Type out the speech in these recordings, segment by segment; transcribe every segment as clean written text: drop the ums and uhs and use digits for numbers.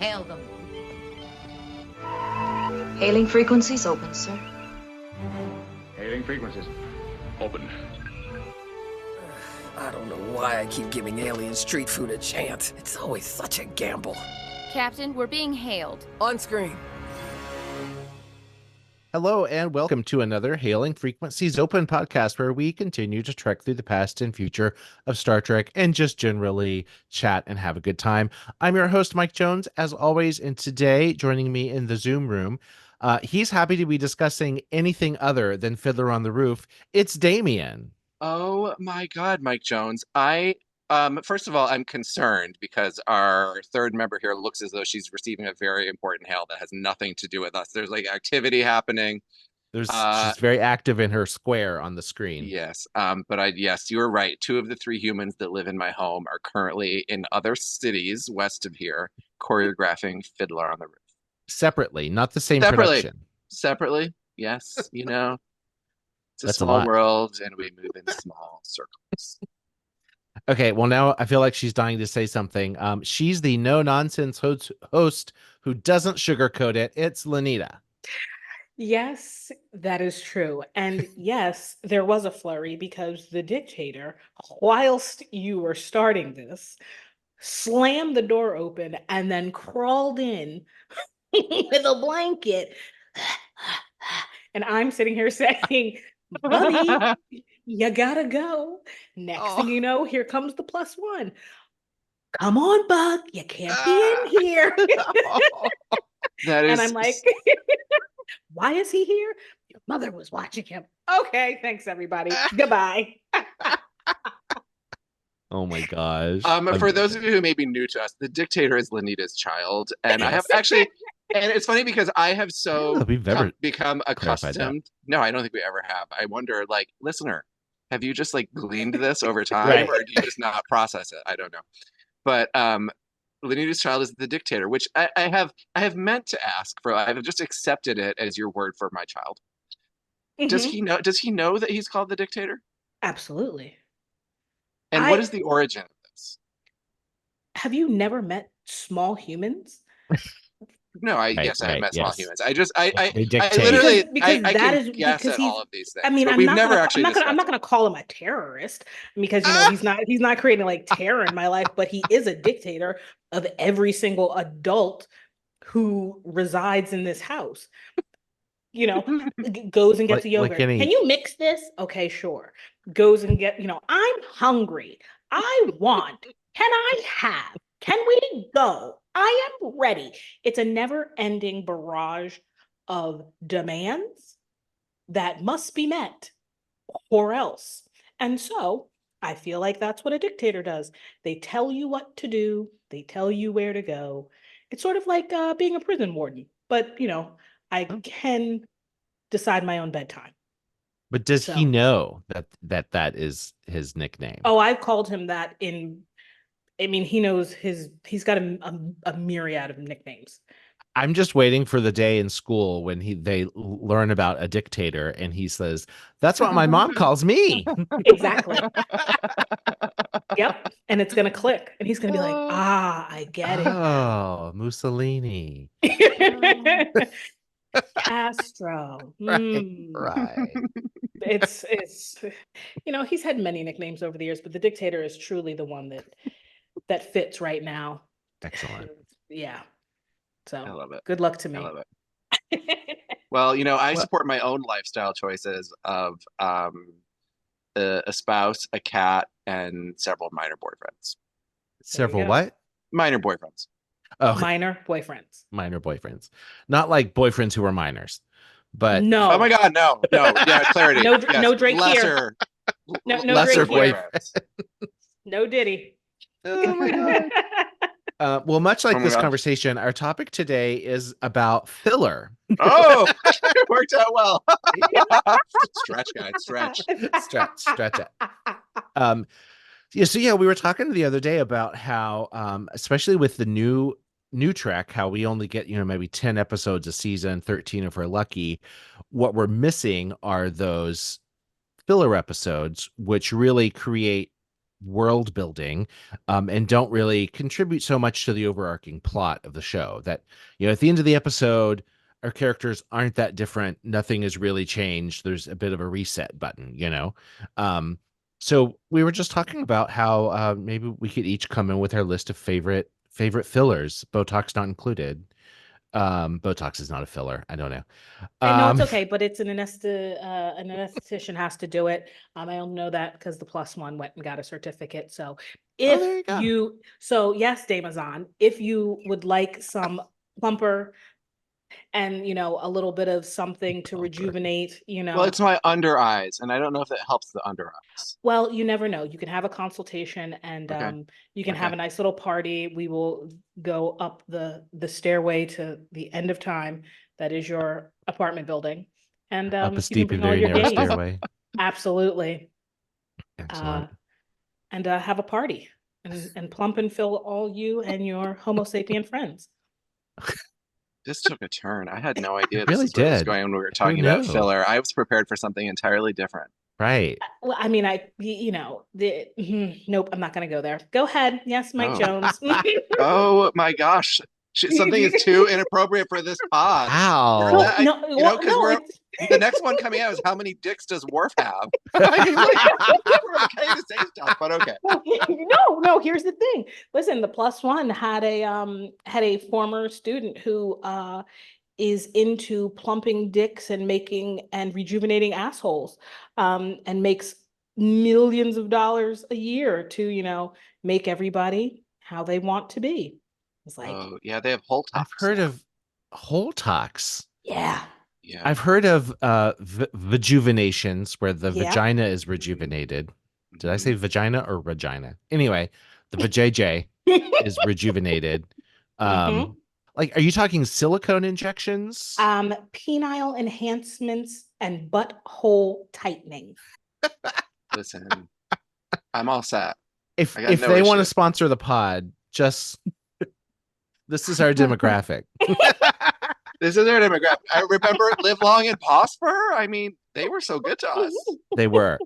Hail them. Hailing frequencies open, sir. Hailing frequencies. Open. I don't know why I keep giving alien street food a chance. It's always such a gamble. Captain, we're being hailed. On screen. Hello and welcome to another Hailing Frequencies Open podcast where we continue to trek through the past and future of Star Trek and just generally chat and have a good time. I'm your host, Mike Jones, as always, and today joining me in the Zoom room, he's happy to be discussing anything other than Fiddler on the Roof. It's Damien. Oh my God, Mike Jones. First of all, I'm concerned because our third member here looks as though she's receiving a very important hail that has nothing to do with us. There's like activity happening. She's very active in her square on the screen. Yes, yes, you were right. Two of the three humans that live in my home are currently in other cities west of here choreographing Fiddler on the Roof. Separately, not the same production. Separately, yes, it's a That's small a lot. world and we move in small circles. Okay, well, now I feel like she's dying to say something. She's the no-nonsense host who doesn't sugarcoat it. It's Lenita. Yes, that is true. And yes, there was a flurry because the dictator, whilst you were starting this, slammed the door open and then crawled in with a blanket. And I'm sitting here saying, buddy, you gotta go. Next thing you know, here comes the +1. Come on, Buck, you can't be in here. That is, and I'm like, why is he here? Your mother was watching him. Okay, thanks everybody. Goodbye. Oh my gosh. For those of you who may be new to us, the dictator is Lenita's child. And I have actually, and it's funny because I have become accustomed. No, I don't think we ever have. I wonder, like, listener, have you just like gleaned this over time Right. or do you just not process it? I don't know. But Lenita's child is the dictator, which I have meant to ask for. I have just accepted it as your word for my child. Does he know that he's called the dictator? Absolutely. And what is the origin of this? Have you never met small humans? No, I Right, have met small yes. humans. They I dictate. literally Because I that can is guess because at he's. all of these things. I mean, but I'm we've not never gonna, actually I'm not gonna call him a terrorist because he's not creating like terror in my life, but he is a dictator of every single adult who resides in this house. Goes and gets a yogurt. Can you mix this? Okay, sure. Goes and I'm hungry. I want. Can I have? Can we go? I am ready. It's a never-ending barrage of demands that must be met or else. And so I feel like that's what a dictator does. They tell you what to do. They tell you where to go. It's sort of like being a prison warden, but I can decide my own bedtime. But does he know that is his nickname? Oh, I've called him that he knows he's got a myriad of nicknames. I'm just waiting for the day in school when they learn about a dictator and he says, "That's what my mom calls me." Exactly. Yep. And it's going to click. And he's going to be like, I get it. Oh, Mussolini. Castro. Right. It's he's had many nicknames over the years, but the dictator is truly the one that fits right now. Excellent. Yeah. So I love it. Good luck to me. I love it. Well, I support my own lifestyle choices of a spouse, a cat, and several minor boyfriends. Several what? Minor boyfriends. Oh, minor boyfriends. Minor boyfriends. Not like boyfriends who are minors, but no. Oh my God, no. Yeah, clarity. No Drake lesser, here. No lesser Drake boyfriends. No Diddy. Oh my God. Well, much like this gosh. conversation, our topic today is about filler. Oh, it worked out well. Stretch, guys, stretch. Stretch it. We were talking the other day about how, especially with the new Trek, how we only get, maybe 10 episodes a season, 13 if we're lucky. What we're missing are those filler episodes, which really create world building, and don't really contribute so much to the overarching plot of the show. That, at the end of the episode, our characters aren't that different. Nothing has really changed. There's a bit of a reset button, So we were just talking about how maybe we could each come in with our list of favorite fillers, Botox not included. Botox is not a filler. I don't know. I know it's okay, but it's an anesthetician has to do it. I only know that because the +1 went and got a certificate. So if yes, Damazon, if you would like some plumper and a little bit of something to rejuvenate, Well, it's my under eyes, and I don't know if that helps the under eyes. Well, you never know. You can have a consultation, and you can have a nice little party. We will go up the stairway to the end of time. That is your apartment building, and up a you steep can and bring all very your narrow gays. stairway. Absolutely. Excellent. And have a party and plump and fill all you and your Homo sapien friends. This took a turn. I had no idea this is where this was going when we were talking about filler. I was prepared for something entirely different. Right. Well, I mean, nope, I'm not going to go there. Go ahead. Yes, Mike Jones. Oh my gosh. Something is too inappropriate for this pod. How? Because the next one coming out is how many dicks does Worf have? I mean, we're okay to say stuff, but okay. No. Here's the thing. Listen, the +1 had a former student who is into plumping dicks and making and rejuvenating assholes, and makes millions of dollars a year to make everybody how they want to be. It's like, oh yeah, they have Holtox. I've heard of Holtox. Yeah. I've heard of rejuvenations where the vagina is rejuvenated. Did I say vagina or regina? Anyway, the vajayjay is rejuvenated. Like, are you talking silicone injections? Penile enhancements and butthole tightening. Listen, I'm all set. If they want to sponsor the pod, just this is our demographic. This is our demographic. I remember Live Long and Prosper. I mean, they were so good to us. They were.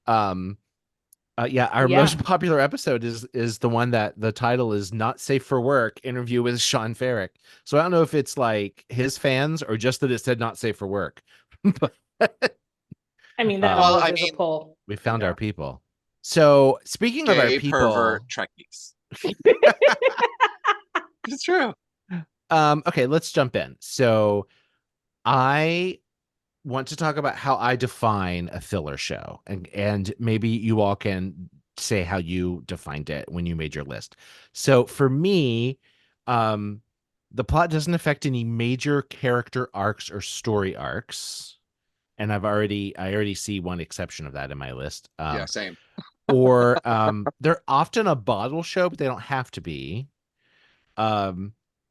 Our most popular episode is the one that the title is Not Safe for Work, interview with Sean Ferrick. So I don't know if it's like his fans or just that it said not safe for work. I mean, that was a poll. We found our people. So speaking of our people, pervert Trekkies. It's true. Okay, let's jump in. So I want to talk about how I define a filler show, and maybe you all can say how you defined it when you made your list. So for me, the plot doesn't affect any major character arcs or story arcs, and I already see one exception of that in my list. Same. Or they're often a bottle show, but they don't have to be.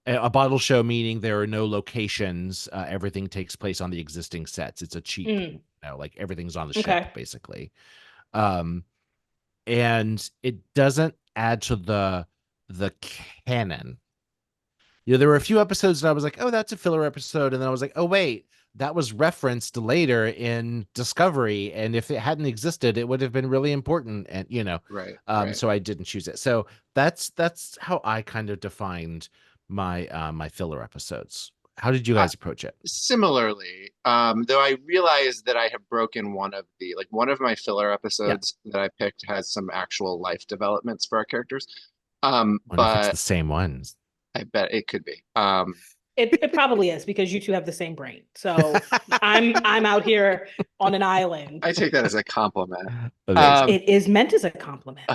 A bottle show meaning there are no locations. Everything takes place on the existing sets. It's a cheap, like everything's on the ship basically. And it doesn't add to the canon. There were a few episodes that I was like, oh, that's a filler episode. And then I was like, oh, wait, that was referenced later in Discovery. And if it hadn't existed, it would have been really important. And, right. So I didn't choose it. So that's how I kind of defined my filler episodes. How did you guys approach it? Similarly, though I realized that I have broken one of my filler episodes that I picked has some actual life developments for our characters. But if it's the same ones. I bet it could be. It probably is because you two have the same brain. So I'm out here on an island. I take that as a compliment. It is meant as a compliment.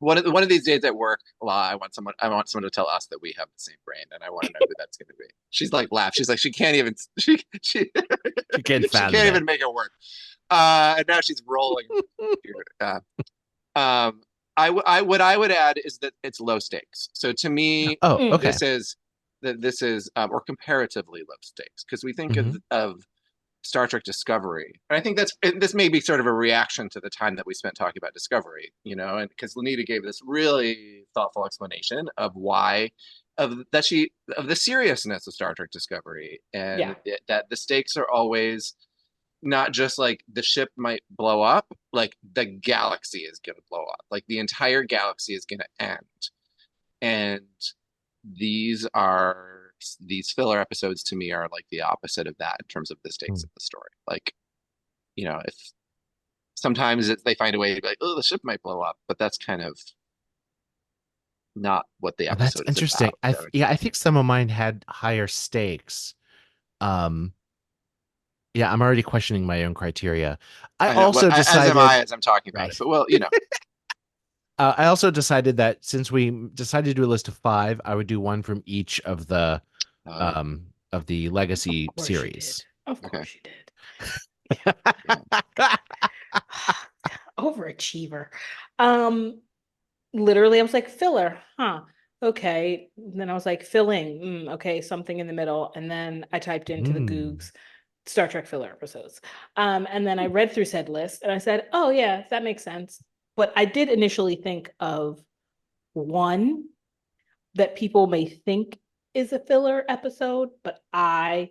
One of these days at work, I want someone to tell us that we have the same brain, and I want to know who that's going to be. She's like, laugh. She's like, she can't even even make it work. And now she's rolling. What I would add is that it's low stakes. So to me, this is or comparatively low stakes, because we think of Star Trek Discovery, and I think this may be sort of a reaction to the time that we spent talking about Discovery, and because Lenita gave this really thoughtful explanation of the seriousness of Star Trek Discovery, and that the stakes are always not just like the ship might blow up, like the galaxy is going to blow up. Like the entire galaxy is going to end. And these filler episodes to me are like the opposite of that in terms of the stakes of the story. Like, if sometimes they find a way to be like, oh, the ship might blow up, but that's kind of not what the episode that's interesting. About. I think some of mine had higher stakes. I'm already questioning my own criteria. I also decided, as I'm talking about it, but well, I also decided that since we decided to do a list of 5, I would do one from each of the legacy series. Of course you did. Overachiever. Literally, I was like, filler, huh? Okay. And then I was like, filling, okay, something in the middle. And then I typed into the Googs Star Trek filler episodes. And then I read through said list and I said, oh yeah, that makes sense. But I did initially think of one that people may think is a filler episode, but I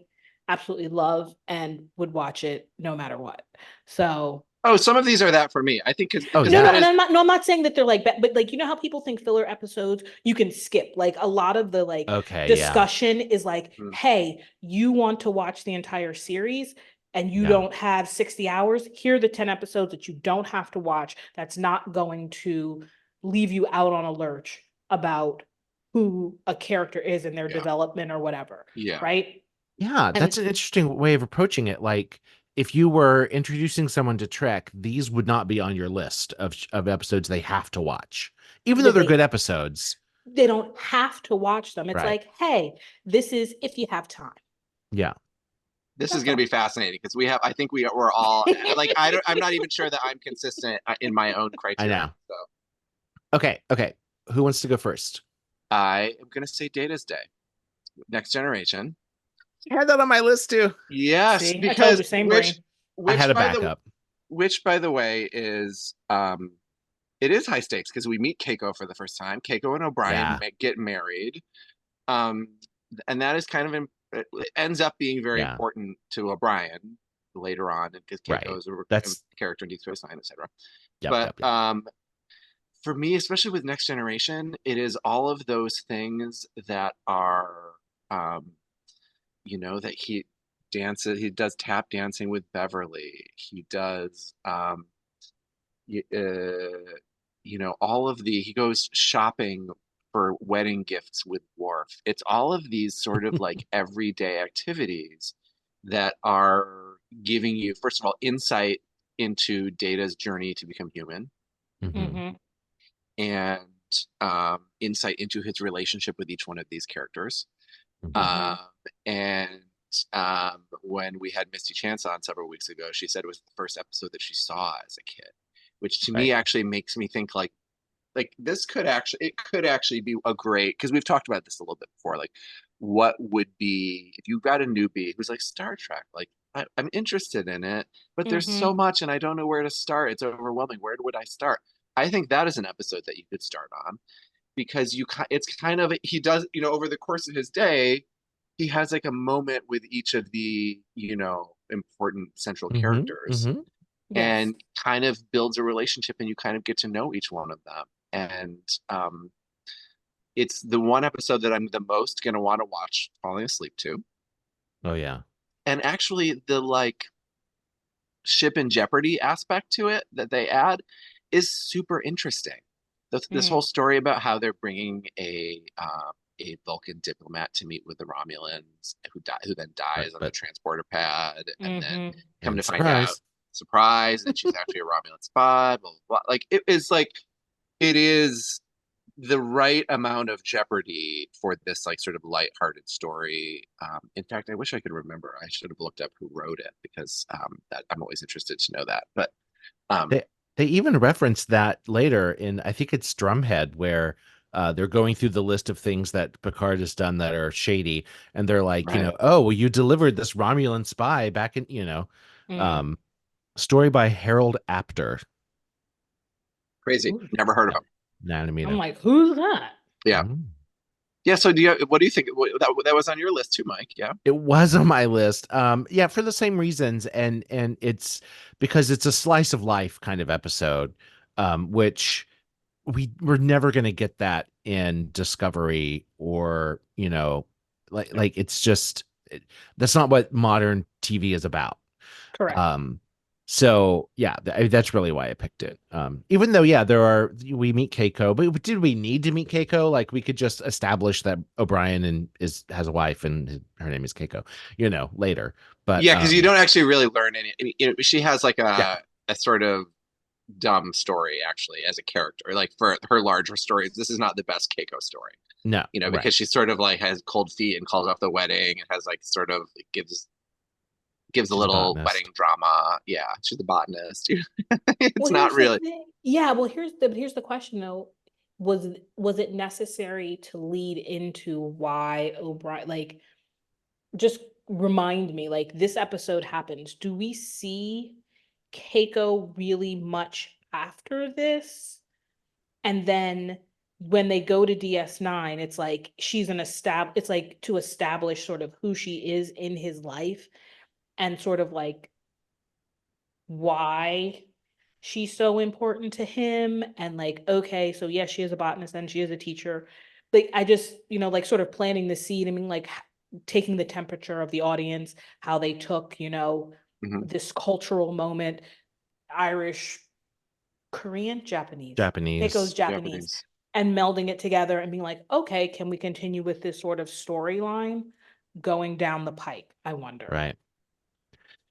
absolutely love and would watch it no matter what. So some of these are that for me. I think because I'm not saying that they're like, but like, how people think filler episodes you can skip. Like a lot of the discussion is like, hey, you want to watch the entire series and you don't have 60 hours. Here are the 10 episodes that you don't have to watch. That's not going to leave you out on a lurch about who a character is in their development or whatever. Yeah. Right. Yeah. That's an interesting way of approaching it. Like, if you were introducing someone to Trek, these would not be on your list of episodes they have to watch, even though they're good episodes. They don't have to watch them. It's like, hey, this is if you have time. Yeah. This is going to be fascinating because I think we're all like, I'm not even sure that I'm consistent in my own criteria. I know. So. Okay. Who wants to go first? I am going to say Data's Day, Next Generation. I had that on my list too. Yes, see, because which I had a backup. Which, by the way, is it is high stakes because we meet Keiko for the first time. Keiko and O'Brien get married, and that is kind of it ends up being very important to O'Brien later on because Keiko is a character in Deep Space Nine, etc. But for me, especially with Next Generation, it is all of those things that are. That he does tap dancing with Beverly. He does, all of he goes shopping for wedding gifts with Worf. It's all of these sort of like everyday activities that are giving you, first of all, insight into Data's journey to become human. And insight into his relationship with each one of these characters. And when we had Misty Chance on several weeks ago, she said it was the first episode that she saw as a kid, which to me actually makes me think like this could actually be a great, because we've talked about this a little bit before, like what would be if you got a newbie who's like Star Trek, like I'm interested in it, but there's so much and I don't know where to start. It's overwhelming. Where would I start? I think that is an episode that you could start on. Because it's kind of, he does, over the course of his day, he has like a moment with each of the, important central characters and kind of builds a relationship and you kind of get to know each one of them. And it's the one episode that I'm the most going to want to watch falling asleep to. Oh, yeah. And actually the like ship in jeopardy aspect to it that they add is super interesting. This whole story about how they're bringing a Vulcan diplomat to meet with the Romulans who then dies on the transporter pad, and then come to find out, surprise, that she's actually a Romulan spy. Blah, blah, blah. Like it is the right amount of jeopardy for this like sort of lighthearted story. In fact, I wish I could remember. I should have looked up who wrote it because that I'm always interested to know that. But They even reference that later in, I think it's Drumhead, where they're going through the list of things that Picard has done that are shady. And they're like, oh, well, you delivered this Romulan spy back in, story by Harold Apter. Crazy. Never heard of him. Nah, I mean, I'm like, who's that? Yeah. Yeah. So what do you think? That was on your list too, Mike? Yeah. It was on my list. Yeah, for the same reasons, and it's because it's a slice of life kind of episode, which we're never going to get that in Discovery, or like it's just that's not what modern TV is about. Correct. So yeah, that's really why I picked it. Even though, yeah, we meet Keiko, but did we need to meet Keiko? Like, we could just establish that O'Brien has a wife and her name is Keiko, later. But yeah, because you don't actually really learn any. I mean, she has like a sort of dumb story actually as a character. Like, for her larger stories, this is not the best Keiko story. No, because she sort of like has cold feet and calls off the wedding and has like sort of gives a little wedding drama. Yeah, she's a botanist. It's not really. Yeah, well, here's the question though. Was it necessary to lead into why O'Brien, like, just remind me, like, this episode happens. Do we see Keiko really much after this? And then when they go to DS9, it's like it's like to establish sort of who she is in his life, and sort of like why she's so important to him. And like, okay, so yes, she is a botanist and she is a teacher. Like, I just, like, sort of planting the seed. I mean, like, taking the temperature of the audience, how they took, this cultural moment, Irish, Korean, Japanese. Keiko's Japanese. And melding it together and being like, okay, can we continue with this sort of storyline going down the pipe? I wonder. Right.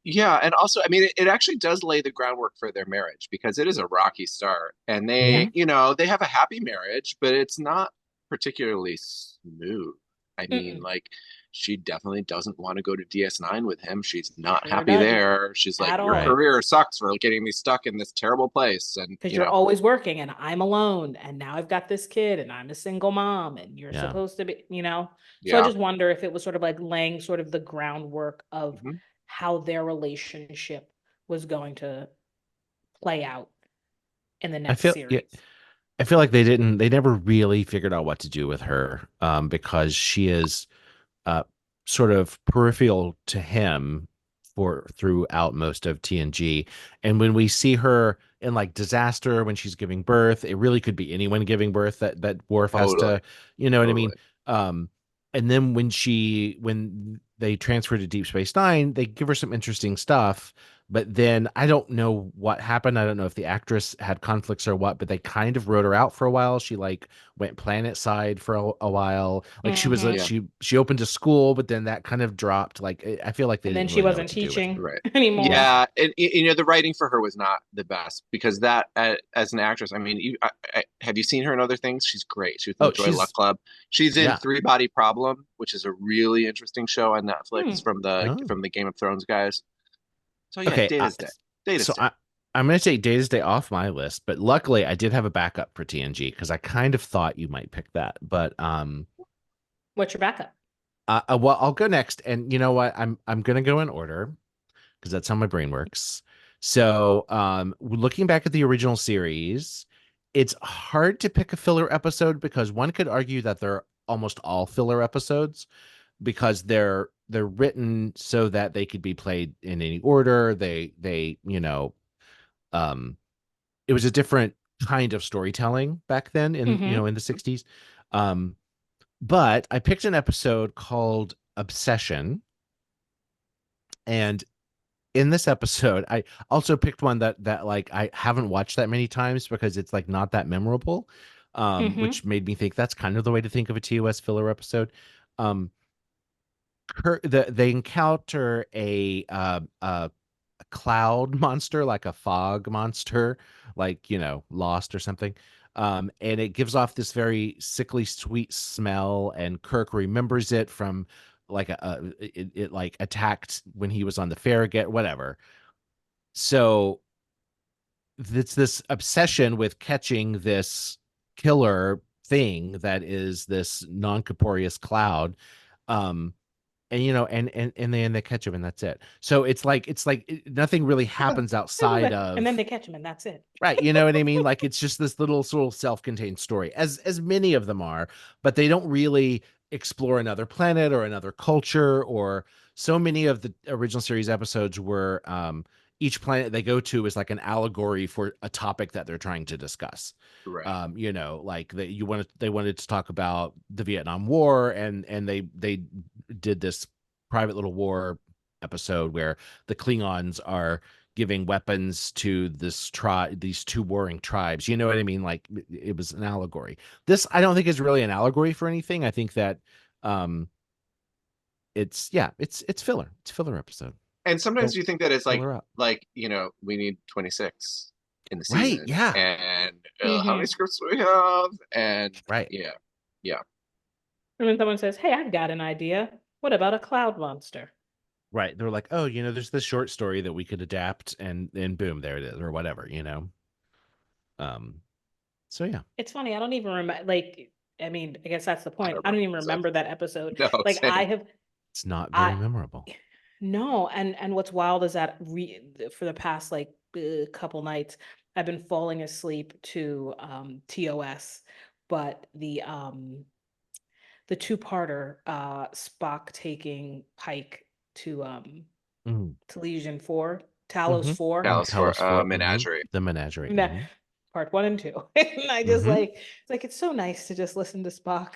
Yeah, and also, I mean, it actually does lay the groundwork for their marriage, because it is a rocky start, and they, they have a happy marriage, but it's not particularly smooth. I mean, like, she definitely doesn't want to go to DS9 with him. She's not happy there. She's like, your career sucks for getting me stuck in this terrible place, and because you're always working, and I'm alone, and now I've got this kid, and I'm a single mom, and you're supposed to be, So I just wonder if it was sort of like laying sort of the groundwork of how their relationship was going to play out in the next series. Yeah, I feel like they never really figured out what to do with her, because she is sort of peripheral to him throughout most of TNG. And when we see her in like Disaster, when she's giving birth, it really could be anyone giving birth that Worf has to, what I mean? And then when they transfer to Deep Space Nine, they give her some interesting stuff, but then I don't know what happened. I don't know if the actress had conflicts or what, but they kind of wrote her out for a while. She like went planet side for a while. Like, she was she opened a school, but then that kind of dropped. Like, I feel like then she wasn't teaching anymore. Yeah, and the writing for her was not the best, because that as an actress, I mean, have you seen her in other things? She's great. She was in Joy Luck Club. She's in Three Body Problem, which is a really interesting show on Netflix from the Game of Thrones guys. So yeah, Data's Day. I'm going to take Data's Day off my list, but luckily I did have a backup for TNG, because I kind of thought you might pick that. But what's your backup? Well, I'll go next, and you know what? I'm going to go in order, because that's how my brain works. So, looking back at the original series, it's hard to pick a filler episode, because one could argue that they're almost all filler episodes, because they're written so that they could be played in any order. It was a different kind of storytelling back then in in the 60s. But I picked an episode called Obsession, and in this episode I also picked one that like I haven't watched that many times, because it's like not that memorable, which made me think that's kind of the way to think of a TOS filler episode. They encounter a cloud monster, like a fog monster, like Lost or something, and it gives off this very sickly sweet smell, and Kirk remembers it from like it like attacked when he was on the Farragut, whatever. So it's this obsession with catching this killer thing that is this non-corporeous cloud. and then they catch him and that's it. So it's like nothing really happens outside of, and then they catch him and that's it. Right, you know what I mean? Like it's just this little sort of self-contained story, as many of them are, but they don't really explore another planet or another culture. Or so many of the original series episodes were each planet they go to is like an allegory for a topic that they're trying to discuss. Right. Like they wanted to talk about the Vietnam War, and they did this private little war episode where the Klingons are giving weapons to these two warring tribes. You know what I mean? Like it was an allegory. This I don't think is really an allegory for anything. I think that it's filler. It's a filler episode. And sometimes you think that it's like we need 26 in the season. Right, yeah. And how many scripts do we have? And right. Yeah. And then someone says, "Hey, I've got an idea. What about a cloud monster?" Right. They're like, oh, there's this short story that we could adapt, and boom, there it is, or whatever, So yeah. It's funny. I don't even remember. I guess that's the point. I don't even remember that episode. No, It's not very memorable. No, and what's wild is that for the past couple nights, I've been falling asleep to TOS, but the two-parter, Spock taking Pike to Legion 4, Talos 4. Talos 4, Menagerie. The Menagerie. Part 1 and 2. And I just it's so nice to just listen to Spock.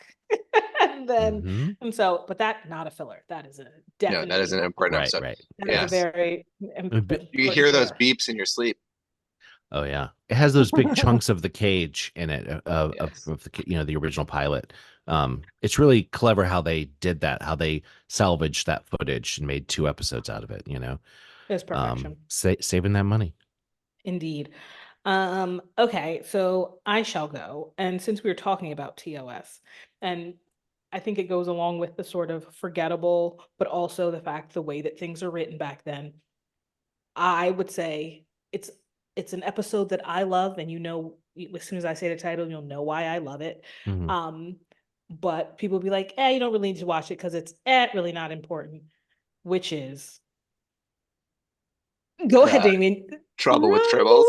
And then but that not a filler. That is a definite. No, that is an important episode. Right. That is a very you hear those beeps in your sleep. Oh yeah, it has those big chunks of the cage in it of the the original pilot. It's really clever how they did that, how they salvaged that footage and made 2 episodes out of it. It's perfection. Saving that money. Indeed. Okay, so I shall go. And since we were talking about TOS, and I think it goes along with the sort of forgettable, but also the fact the way that things are written back then, I would say it's an episode that I love, and as soon as I say the title, you'll know why I love it. But people will be like, you don't really need to watch it because it's really not important, which is go ahead, Damien. Trouble with Tribbles.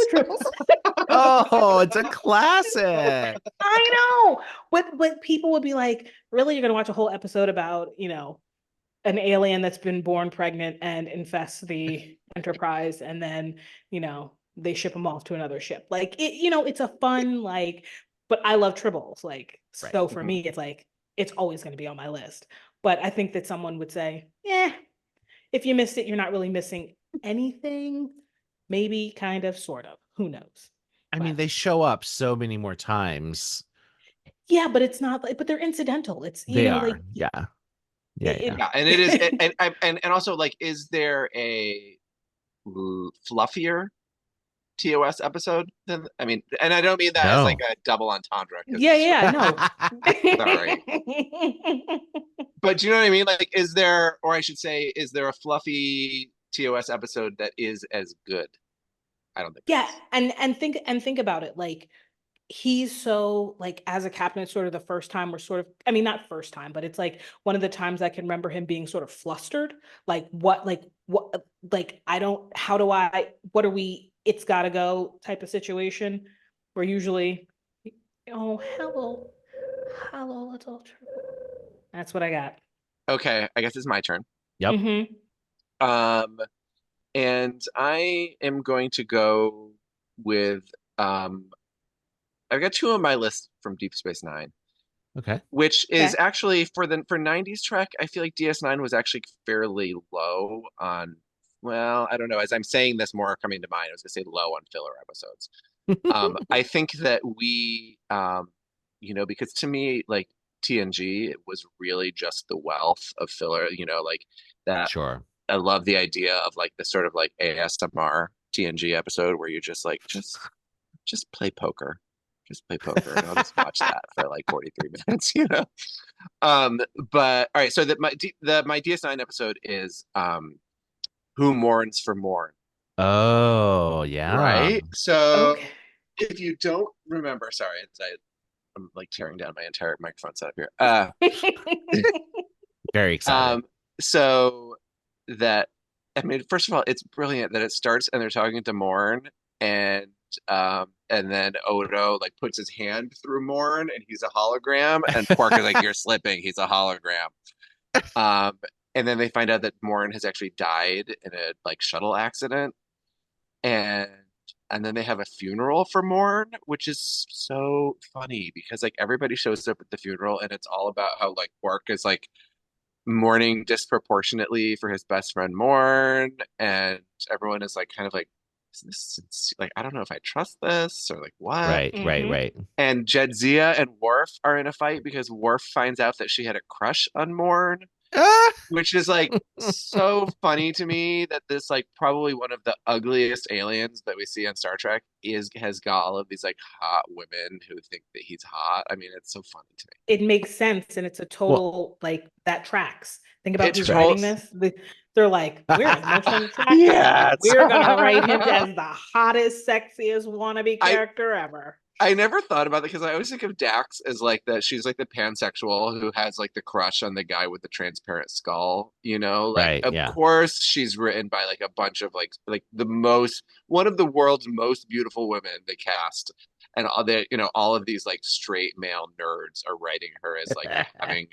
Oh, it's a classic. I know. But people would be like, really, you're gonna watch a whole episode about, an alien that's been born pregnant and infests the Enterprise, and then, they ship them off to another ship. It's a fun, but I love Tribbles. So for me, it's it's always gonna be on my list. But I think that someone would say, if you missed it, you're not really missing anything. Maybe, kind of, sort of. Who knows? I mean, they show up so many more times. Yeah, but it's not but they're incidental. It's they are. Yeah. And it is, and also is there a fluffier TOS episode than and I don't mean that as a double entendre. No. Sorry. But do you know what I mean? Is there, or I should say, is there a fluffy TOS episode that is as good? I don't think. Yeah, and think about it. He's so as a captain, it's sort of the first time we're sort of, not first time, but it's one of the times I can remember him being sort of flustered. What are we, it's gotta go type of situation where usually, oh, hello little Tribble. That's what I got. Okay, I guess it's my turn. Yep. And I am going to go with I've got 2 on my list from Deep Space Nine. Okay. Which is actually for 90s Trek, I feel like DS9 was actually fairly low on, well, I don't know. As I'm saying this, more coming to mind, I was gonna say low on filler episodes. I think that we because to me, TNG, it was really just the wealth of filler, that. Sure. I love the idea of the sort of ASMR TNG episode where you're just just play poker. Just play poker, and I'll just watch that for 43 minutes, But all right, so my DS9 episode is Who Mourns for Morn. Oh yeah. Right. So if you don't remember, sorry, I'm tearing down my entire microphone setup here. Very excited. so that I mean, first of all, it's brilliant that it starts and they're talking to Morn and then Odo like puts his hand through Morn and he's a hologram and Quark is like, you're slipping, he's a hologram. Um, and then they find out that Morn has actually died in a like shuttle accident, and then they have a funeral for Morn, which is so funny because like everybody shows up at the funeral and it's all about how like Quark is like mourning disproportionately for his best friend Morn, and everyone is like kind of like, like I don't know if I trust this or like what. Right. And Jadzia and Worf are in a fight because Worf finds out that she had a crush on Morn, which is like so funny to me that this like probably one of the ugliest aliens that we see on Star Trek has got all of these like hot women who think that he's hot. I mean, it's so funny to me. It makes sense, and it's a total like that tracks. Think about who's trolls. writing this. They're like, we're emotionally attracted. Yes. We're gonna write him as the hottest, sexiest wannabe character ever. I never thought about it because I always think of Dax as like that. She's like the pansexual who has like the crush on the guy with the transparent skull, you know? Like, right, of course, she's written by like a bunch of like one of the world's most beautiful women they cast, and all of these like straight male nerds are writing her as like having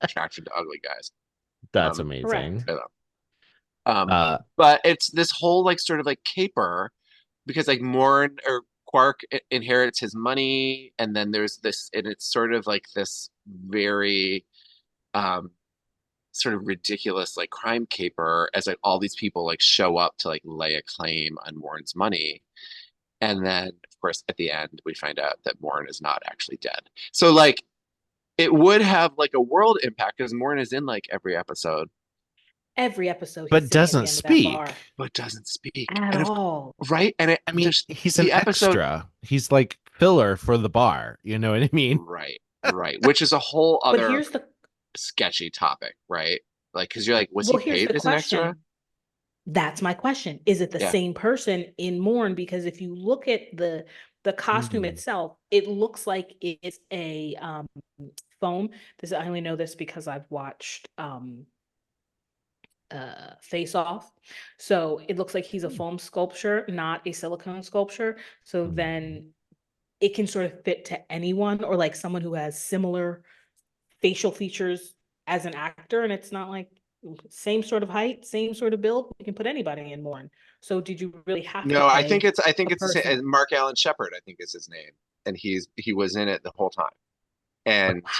attraction to ugly guys. That's amazing. But it's this whole like sort of like caper because like Morn or Quark inherits his money, and then there's this, and it's sort of like this very sort of ridiculous like crime caper as like all these people like show up to like lay a claim on Morn's money. And then of course at the end we find out that Morn is not actually dead. So like it would have like a world impact because Morn is in like every episode. But doesn't speak. But doesn't speak at all. Right? And I mean, he's an extra. He's like filler for the bar. You know what I mean? Right. Which is a whole other sketchy topic, right? Like, because you're like, was he paid as an extra? That's my question. Is it the same person in Morn? Because if you look at the costume itself, it looks like it's a foam. I only know this because I've watched Face Off. So it looks like he's a foam sculpture, not a silicone sculpture. So then it can sort of fit to anyone or like someone who has similar facial features as an actor, and it's not like same sort of height, same sort of build. You can put anybody in Morn. So did you really have to? No, I think it's the same. Mark Allen Shepard, I think is his name, and he was in it the whole time. And wow.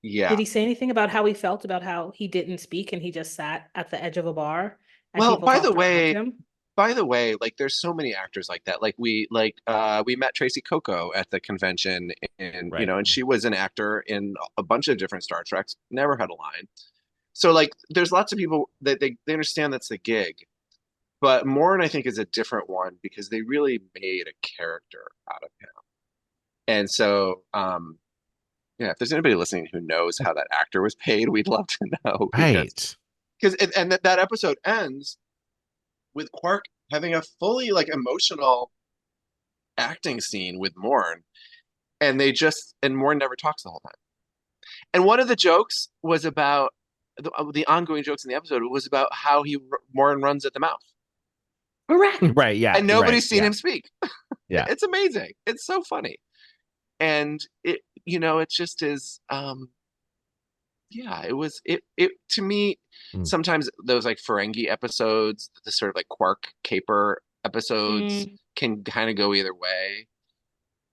Yeah. Did he say anything about how he felt about how he didn't speak and he just sat at the edge of a bar? Well, by the way, like there's so many actors like that. Like we met Tracy Coco at the convention, and right. And she was an actor in a bunch of different Star Treks, never had a line. So like there's lots of people that they understand that's the gig. But Morn, I think, is a different one because they really made a character out of him. And so yeah, if there's anybody listening who knows how that actor was paid, we'd love to know. Right. Because that episode ends with Quark having a fully like emotional acting scene with Morn, and Morn never talks the whole time. And one of the jokes was about the ongoing jokes in the episode was about how Morn runs at the mouth. Correct. Right. Yeah. And nobody's seen him speak. Yeah. It's amazing. It's so funny. And it just is it to me sometimes those like Ferengi episodes, the sort of like Quark caper episodes can kind of go either way.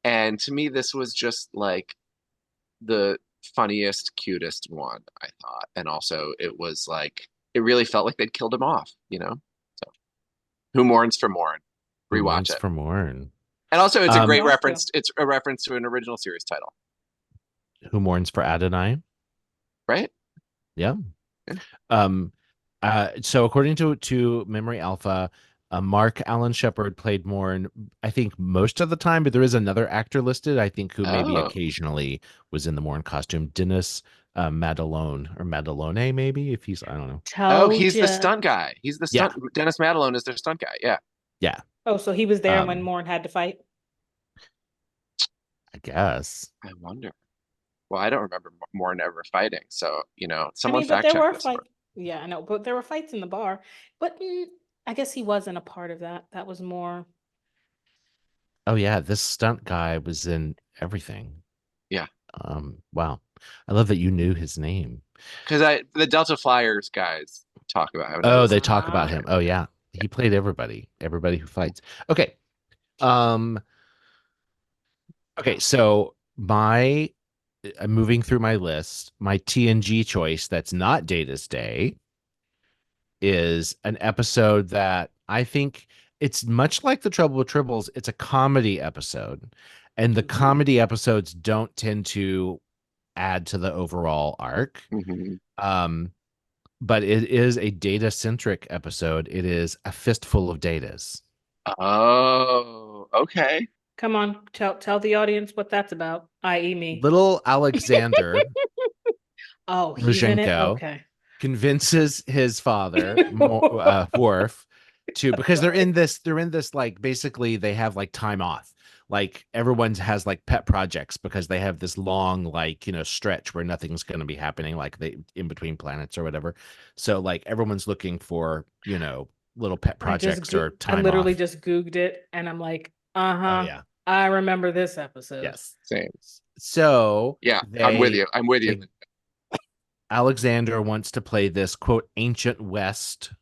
And to me this was just like the funniest, cutest one, I thought. And also it was like it really felt like they'd killed him off, So Who Mourns for Morn? Rewatch it. For Morn. And also it's a great reference. It's a reference to an original series title. Who Mourns for Adonai? Right? Yeah. So according to Memory Alpha, Mark Allen Shepard played Morn, I think most of the time, but there is another actor listed, I think, who maybe occasionally was in the Morn costume. Dennis Madalone, maybe, if he's, I don't know. He's the stunt guy. He's the stunt. Yeah. Dennis Madalone is their stunt guy. Yeah. Yeah. Oh, so he was there when Morn had to fight? I guess. I wonder. Well, I don't remember Morn ever fighting. So, someone fact check this. Yeah, I know, but there were fights in the bar. But I guess he wasn't a part of that. That was more. Oh yeah, this stunt guy was in everything. Yeah. Wow. I love that you knew his name. Because the Delta Flyers guys talk about him. Oh, they talk about him. Oh yeah. He played everybody who fights. Okay. Okay, so I'm moving through my list. My TNG choice that's not Data's Day is an episode that I think it's much like The Trouble with Tribbles. It's a comedy episode, and the comedy episodes don't tend to add to the overall arc. But it is a data-centric episode. It is A Fistful of Datas. Oh, okay. Come on, tell the audience what that's about, i.e. me. Little Alexander he's in it? Okay. Convinces his father, Worf, because they're in this like, basically they have like time off. Like everyone has like pet projects because they have this long, like, stretch where nothing's going to be happening, like they in between planets or whatever. So like everyone's looking for, little pet projects or time I literally off. just Googled it and I'm like, Oh, yeah. I remember this episode. Yes. Same. So yeah, I'm with you. Alexander wants to play this, quote, Ancient West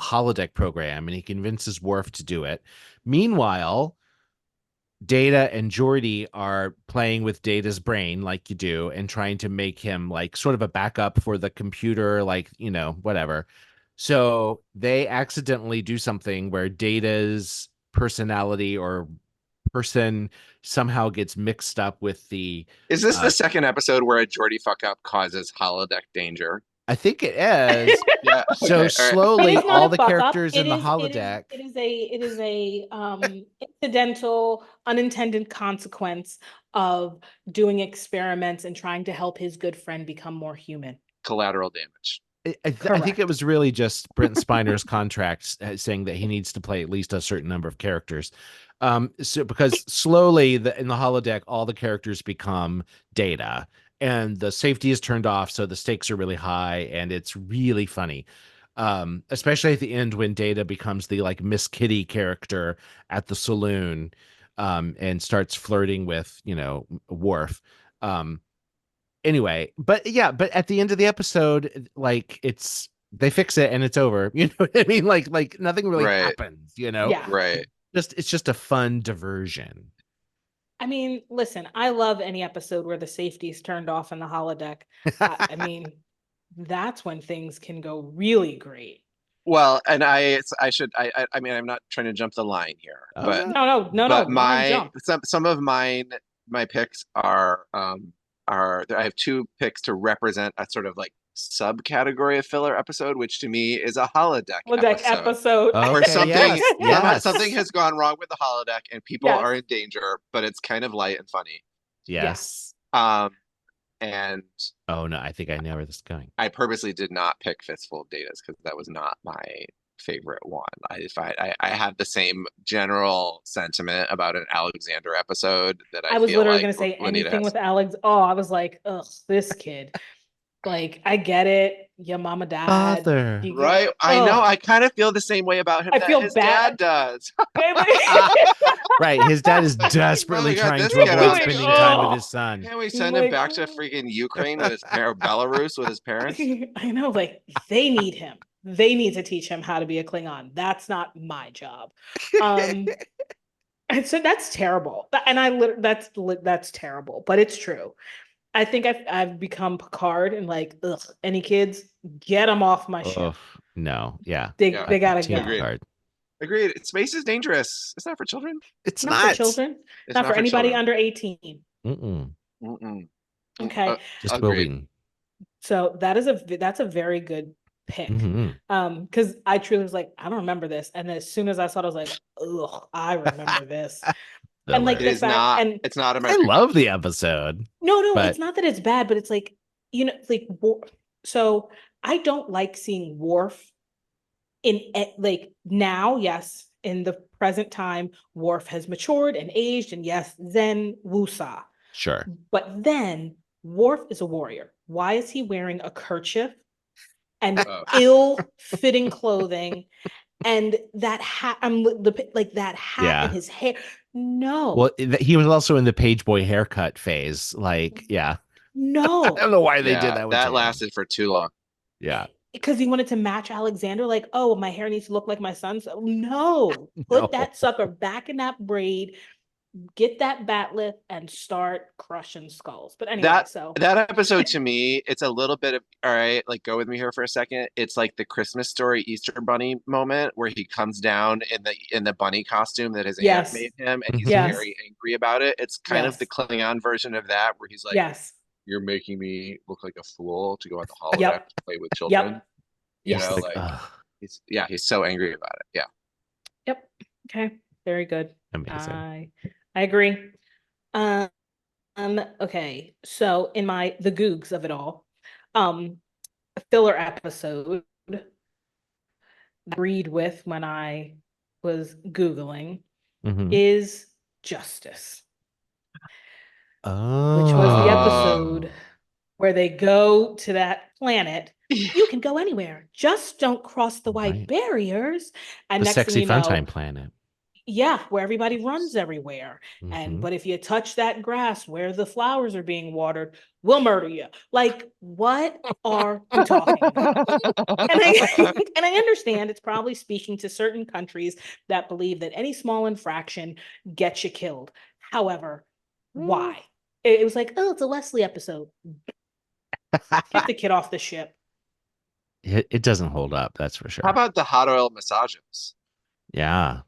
holodeck program, and he convinces Worf to do it. Meanwhile, Data and Geordi are playing with Data's brain like you do and trying to make him like sort of a backup for the computer, like, whatever. So they accidentally do something where Data's personality or person somehow gets mixed up with the. Is this the second episode where a Geordi fuck up causes holodeck danger? I think it is. Yeah. So okay, slowly, all the characters in the holodeck. It is a incidental, unintended consequence of doing experiments and trying to help his good friend become more human. Collateral damage. I think it was really just Brent Spiner's contract saying that he needs to play at least a certain number of characters. So because slowly in the holodeck, all the characters become Data, and the safety is turned off, so the stakes are really high, and it's really funny. Especially at the end when Data becomes the like Miss Kitty character at the saloon, and starts flirting with Worf. Anyway, but at the end of the episode, like they fix it and it's over. You know what I mean? Like nothing really happens. Yeah. Right. It's just a fun diversion. I mean, listen, I love any episode where the safety's turned off in the holodeck. I mean, that's when things can go really great. Well, and I mean, I'm not trying to jump the line here, but no. But some of my picks are I have two picks to represent a sort of like subcategory of filler episode, which to me is a holodeck episode. Okay, where something yes. has gone wrong with the holodeck and people are in danger, but it's kind of light and funny. Yes. And oh no, I think I know where this is going. I purposely did not pick Fistful of Datas because that was not my favorite one. I have the same general sentiment about an Alexander episode that I was literally going to say anything with Alex. Oh, I was like, ugh, this kid. Like, I get it. Your mama died. Right? I know. I kind of feel the same way about him. I feel his bad. Dad does. Right. His dad is desperately trying to avoid spending time with his son. Can't we send him back to freaking Ukraine with his parents, Belarus with his parents? I know. Like, they need him. They need to teach him how to be a Klingon. That's not my job. And so that's terrible. And that's terrible, but it's true. I think I've become Picard and like, ugh, any kids, get them off my ship. No, yeah. They gotta go. Agreed. Space is dangerous. It's not for children. It's not for children. It's not for anybody under 18. Okay. Just moving. So that's a very good pick. Because I truly was like, I don't remember this. And as soon as I saw it, I was like, ugh, I remember this. And like it's not I love the episode. No, it's not that it's bad, but it's like, like, so I don't like seeing Worf in like now. Yes, in the present time, Worf has matured and aged, and yes, then Wusa. Sure. But then Worf is a warrior. Why is he wearing a kerchief and ill-fitting clothing. And that hat, that hat and his hair. No. Well, he was also in the page boy haircut phase. Like, yeah. No. I don't know why they did that. That lasted for too long. Yeah. Because he wanted to match Alexander. Like, oh, my hair needs to look like my son's. No. Put that sucker back in that braid. Get that bat lift and start crushing skulls. But anyway, that episode to me, it's a little bit of, all right, like go with me here for a second. It's like the Christmas Story Easter Bunny moment where he comes down in the bunny costume that his aunt made him, and he's very angry about it. It's kind of the Klingon version of that, where he's like, "You're making me look like a fool to go on the holodeck to play with children." You know, he's so angry about it. Yeah. Yep. Okay. Very good. Amazing. I agree. Okay. So in the googs of it all, filler episode agreed with when I was Googling is Justice. Oh. Which was the episode where they go to that planet. You can go anywhere. Just don't cross the white barriers. And the next sexy thing you know, Funtime planet. Yeah, where everybody runs everywhere. But if you touch that grass where the flowers are being watered, we'll murder you. Like, what are you talking about? And I understand it's probably speaking to certain countries that believe that any small infraction gets you killed. However, why? It was like, oh, it's a Leslie episode. Get the kid off the ship. It doesn't hold up, that's for sure. How about the hot oil massages? Yeah.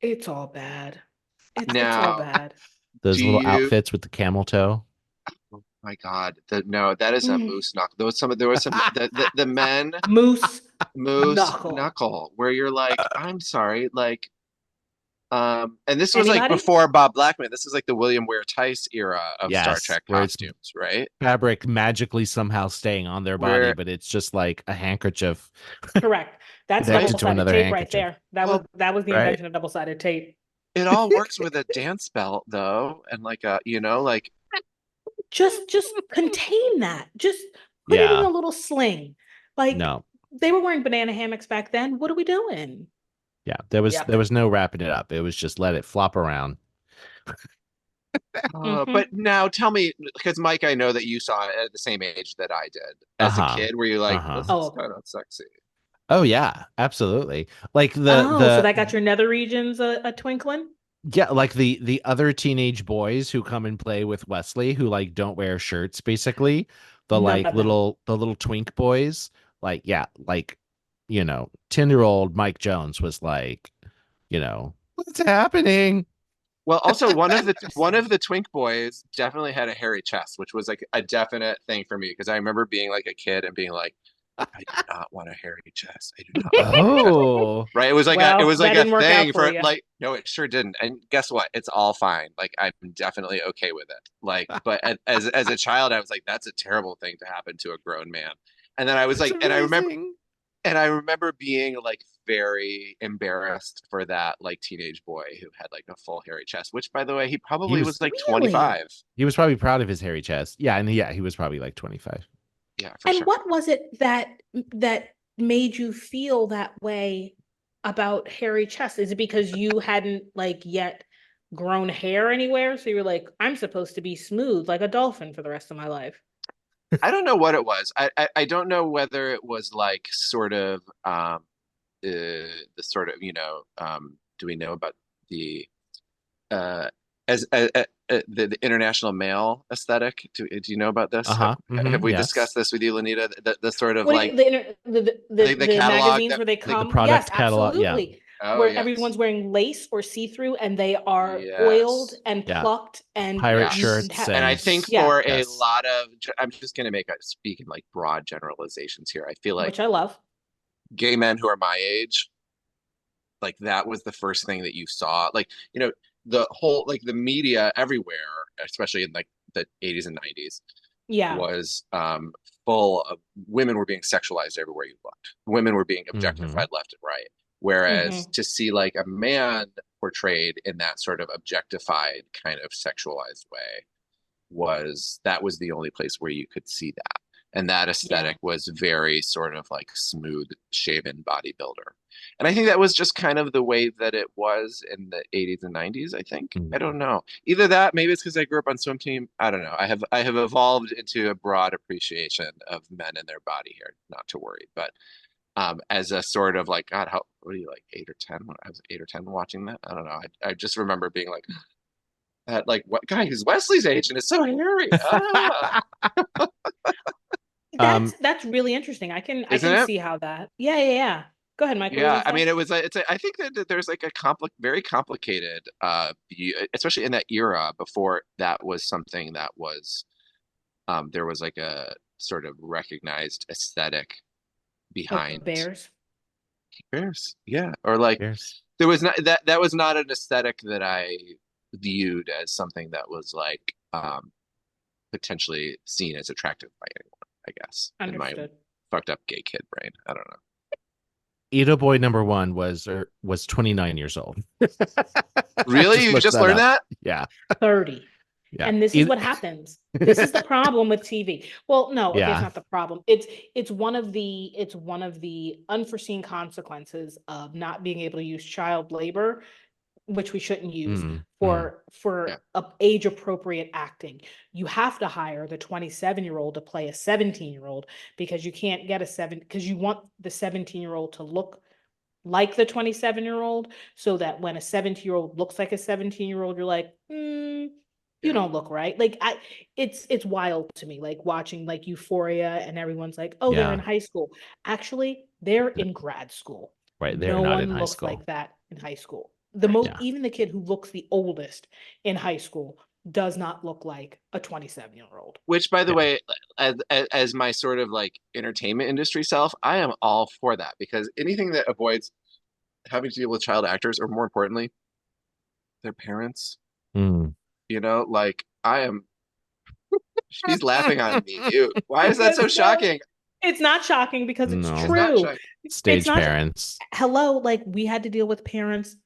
It's all bad. It's all bad. Those little outfits with the camel toe. Oh my God! That is a moose knuckle. There was some the men moose knuckle where you're like, I'm sorry, like, and this was like before Bob Blackman. This is like the William Ware Tice era of Star Trek costumes, right? Fabric magically somehow staying on their body, but it's just like a handkerchief. Correct. That's double-sided tape right there. That was the invention of double-sided tape. It all works with a dance belt though, and like just contain that. Just put it in a little sling. Like they were wearing banana hammocks back then. What are we doing? Yeah, there was no wrapping it up. It was just let it flop around. But now tell me, because Mike, I know that you saw it at the same age that I did as a kid. Were you like, this is kind of sexy? Oh yeah, absolutely. Like so that got your nether regions a twinkling. Yeah, like the other teenage boys who come and play with Wesley, who like don't wear shirts, basically. The little twink boys, like 10-year-old Mike Jones was like, what's happening? Well, also one of the twink boys definitely had a hairy chest, which was like a definite thing for me because I remember being like a kid and being like, I do not want a hairy chest. I do not. Oh, right. It was like a thing for like. No, it sure didn't. And guess what? It's all fine. Like I'm definitely okay with it. Like, but as a child, I was like, that's a terrible thing to happen to a grown man. And then I was like, and I remember being like very embarrassed for that like teenage boy who had like a full hairy chest. Which, by the way, he probably was like 25. He was probably proud of his hairy chest. Yeah, and he was probably like 25. Yeah, and what was it that made you feel that way about hairy chest? Is it because you hadn't like yet grown hair anywhere? So you were like, I'm supposed to be smooth like a dolphin for the rest of my life. I don't know what it was. I don't know whether it was like sort of the sort of do we know about the the international male aesthetic? Do you know about this? Have we discussed this with you, Lenita? The sort of like the catalog magazines where they come, the product catalog, absolutely. Where everyone's wearing lace or see-through, and they are oiled and plucked and pirate shirts. And I think for a lot of, I'm just going to speak in like broad generalizations here. I feel like, which I love, gay men who are my age, like that was the first thing that you saw. Like the whole like the media everywhere, especially in like the 80s and 90s, was full of women were being sexualized everywhere you looked. Women were being objectified left and right. Whereas to see like a man portrayed in that sort of objectified kind of sexualized way was the only place where you could see that. And that aesthetic was very sort of like smooth shaven bodybuilder. And I think that was just kind of the way that it was in the 80s and 90s, I think. I don't know. Either that, maybe it's because I grew up on swim team. I don't know. I have evolved into a broad appreciation of men and their body hair, not to worry. But as a sort of like, God, what are you, like 8 or 10? When I was 8 or 10 watching that? I don't know. I just remember being like, that, like, what guy, he's Wesley's age and it's so hairy. That's really interesting. I can see how that. Yeah. Go ahead, Michael. Yeah, I mean, I think that there's like a very complicated view, especially in that era before that was something that was there was like a sort of recognized aesthetic behind bears. Yeah, or like Bears. There was not that was not an aesthetic that I viewed as something that was like potentially seen as attractive by anyone, I guess. Understood. In my fucked up gay kid brain. I don't know. Edo Boy #1 was 29 years old. Really? You just learned that? Yeah. 30. Yeah. And this is what happens. This is the problem with TV. Well, no, okay, it's not the problem. It's one of the unforeseen consequences of not being able to use child labor, which we shouldn't use for age appropriate acting. You have to hire the 27-year-old to play a 17-year-old because you can't get because you want the 17-year-old to look like the 27-year-old, so that when a 17-year-old looks like a 17-year-old, you're like, you don't look right. Like it's wild to me, like watching like Euphoria and everyone's like, oh, they're in high school. Actually, they're in grad school. Right. They're not in high school. No one looks like that in high school. Even the kid who looks the oldest in high school does not look like a 27-year-old. Which, by the way, as my sort of like entertainment industry self, I am all for that, because anything that avoids having to deal with child actors, or more importantly, their parents, you know, like I am. She's laughing on me. Why is that so shocking? It's not shocking because it's true. Stage parents. Hello, like we had to deal with parents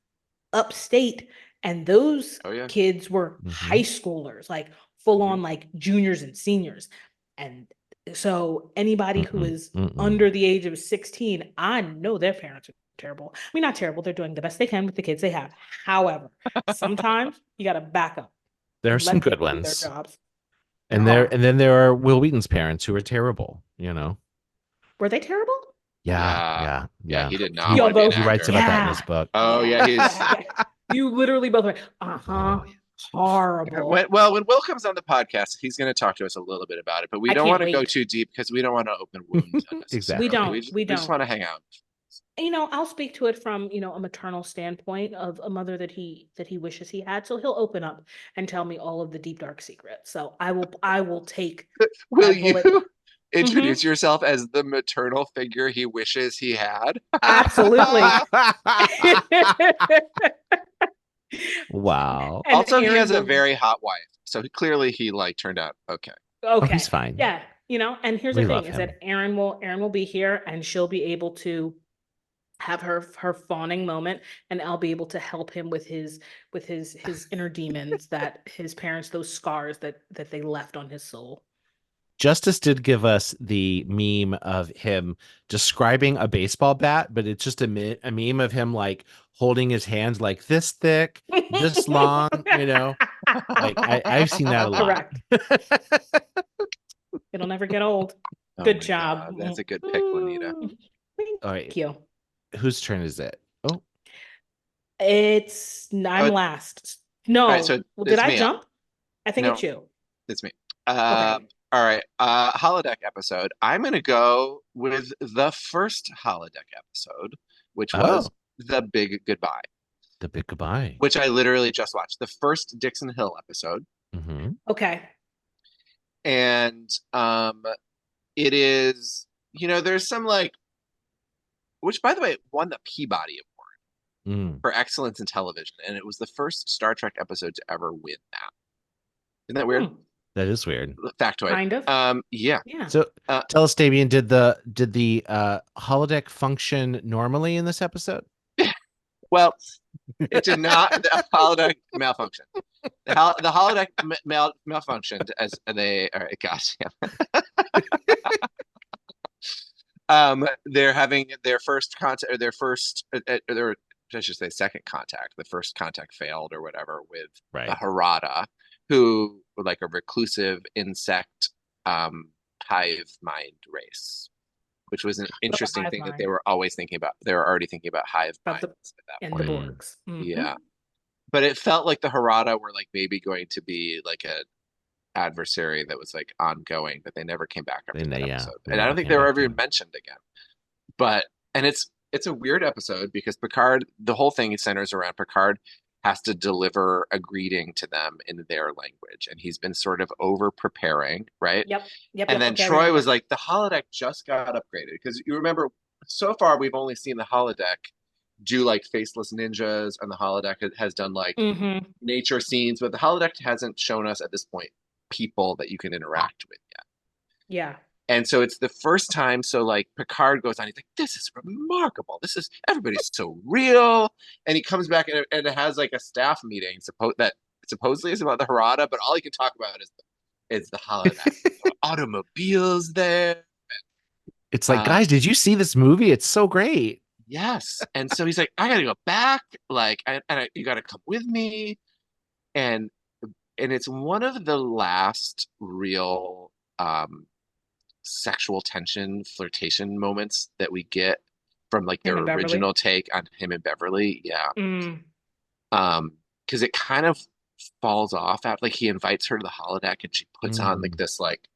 upstate, and those kids were high schoolers, like full on like juniors and seniors. And so anybody who is under the age of 16, I know their parents are terrible. I mean, not terrible. They're doing the best they can with the kids they have. However, sometimes you got to back up. There are some good ones. Their jobs. And then there are Will Wheaton's parents who are terrible, you know. Were they terrible? Yeah. He did not. He writes about that in his book. Oh yeah, you literally both went, horrible. When Will comes on the podcast, he's going to talk to us a little bit about it, but we don't want to go too deep because we don't want to open wounds. Exactly. We just want to hang out. You know, I'll speak to it from, you know, a maternal standpoint of a mother that he wishes he had. So he'll open up and tell me all of the deep dark secrets. So I will take. Will you introduce yourself as the maternal figure he wishes he had? Absolutely. Wow. And also, Aaron, he has a very hot wife, so clearly he like turned out okay. Oh, he's fine. Yeah, you know. And here's the thing: is that Aaron will be here, and she'll be able to have her fawning moment, and I'll be able to help him with his inner demons, that his parents, those scars that they left on his soul. Justice did give us the meme of him describing a baseball bat, but it's just a meme of him like holding his hands like this thick, this long, you know. Like I've seen that a lot. Correct. It'll never get old. Good job. God, that's a good pick, Juanita. All right. Thank you. Whose turn is it? Oh, I'm last. No, right, so did I jump? I think it's you. It's me. Okay. All right. Holodeck episode. I'm going to go with the first holodeck episode, which was The Big Goodbye. The Big Goodbye. Which I literally just watched. The first Dixon Hill episode. Mm-hmm. Okay. And it is, you know, there's some like, which by the way won the Peabody Award for excellence in television. And it was the first Star Trek episode to ever win that. Isn't that weird? That is weird. Factoid. Kind of. Yeah. So tell us, Davian, did the holodeck function normally in this episode? Well, it did not. The holodeck malfunctioned. The holodeck malfunctioned as they. All right, gosh, yeah. They're having their first contact, or their first, I should say, second contact. The first contact failed, or whatever, with the Harada, who were like a reclusive insect hive mind race, which was an interesting thing that they were always thinking about. They were already thinking about hive minds at that point. And the Borgs. Mm-hmm. Yeah. But it felt like the Harada were like maybe going to be like a adversary that was like ongoing, but they never came back after that episode. And I don't think they were ever even mentioned again. But it's a weird episode because Picard, the whole thing centers around Picard has to deliver a greeting to them in their language. And he's been sort of over preparing, right? Yep. And then Troy was like, the holodeck just got upgraded. Because you remember, so far we've only seen the holodeck do like faceless ninjas, and the holodeck has done like nature scenes, but the holodeck hasn't shown us at this point people that you can interact with yet. Yeah. And so it's the first time. So like Picard goes on, he's like, this is remarkable. Everybody's so real. And he comes back and it has like a staff meeting that supposedly is about the Harada, but all he can talk about is the holodeck. Automobiles there. It's like, guys, did you see this movie? It's so great. Yes. And so he's like, I gotta go back. Like, you gotta come with me. And it's one of the last real sexual tension, flirtation moments that we get from like their original take on him and Beverly. Yeah. Because it kind of falls off after like he invites her to the holodeck and she puts on like this like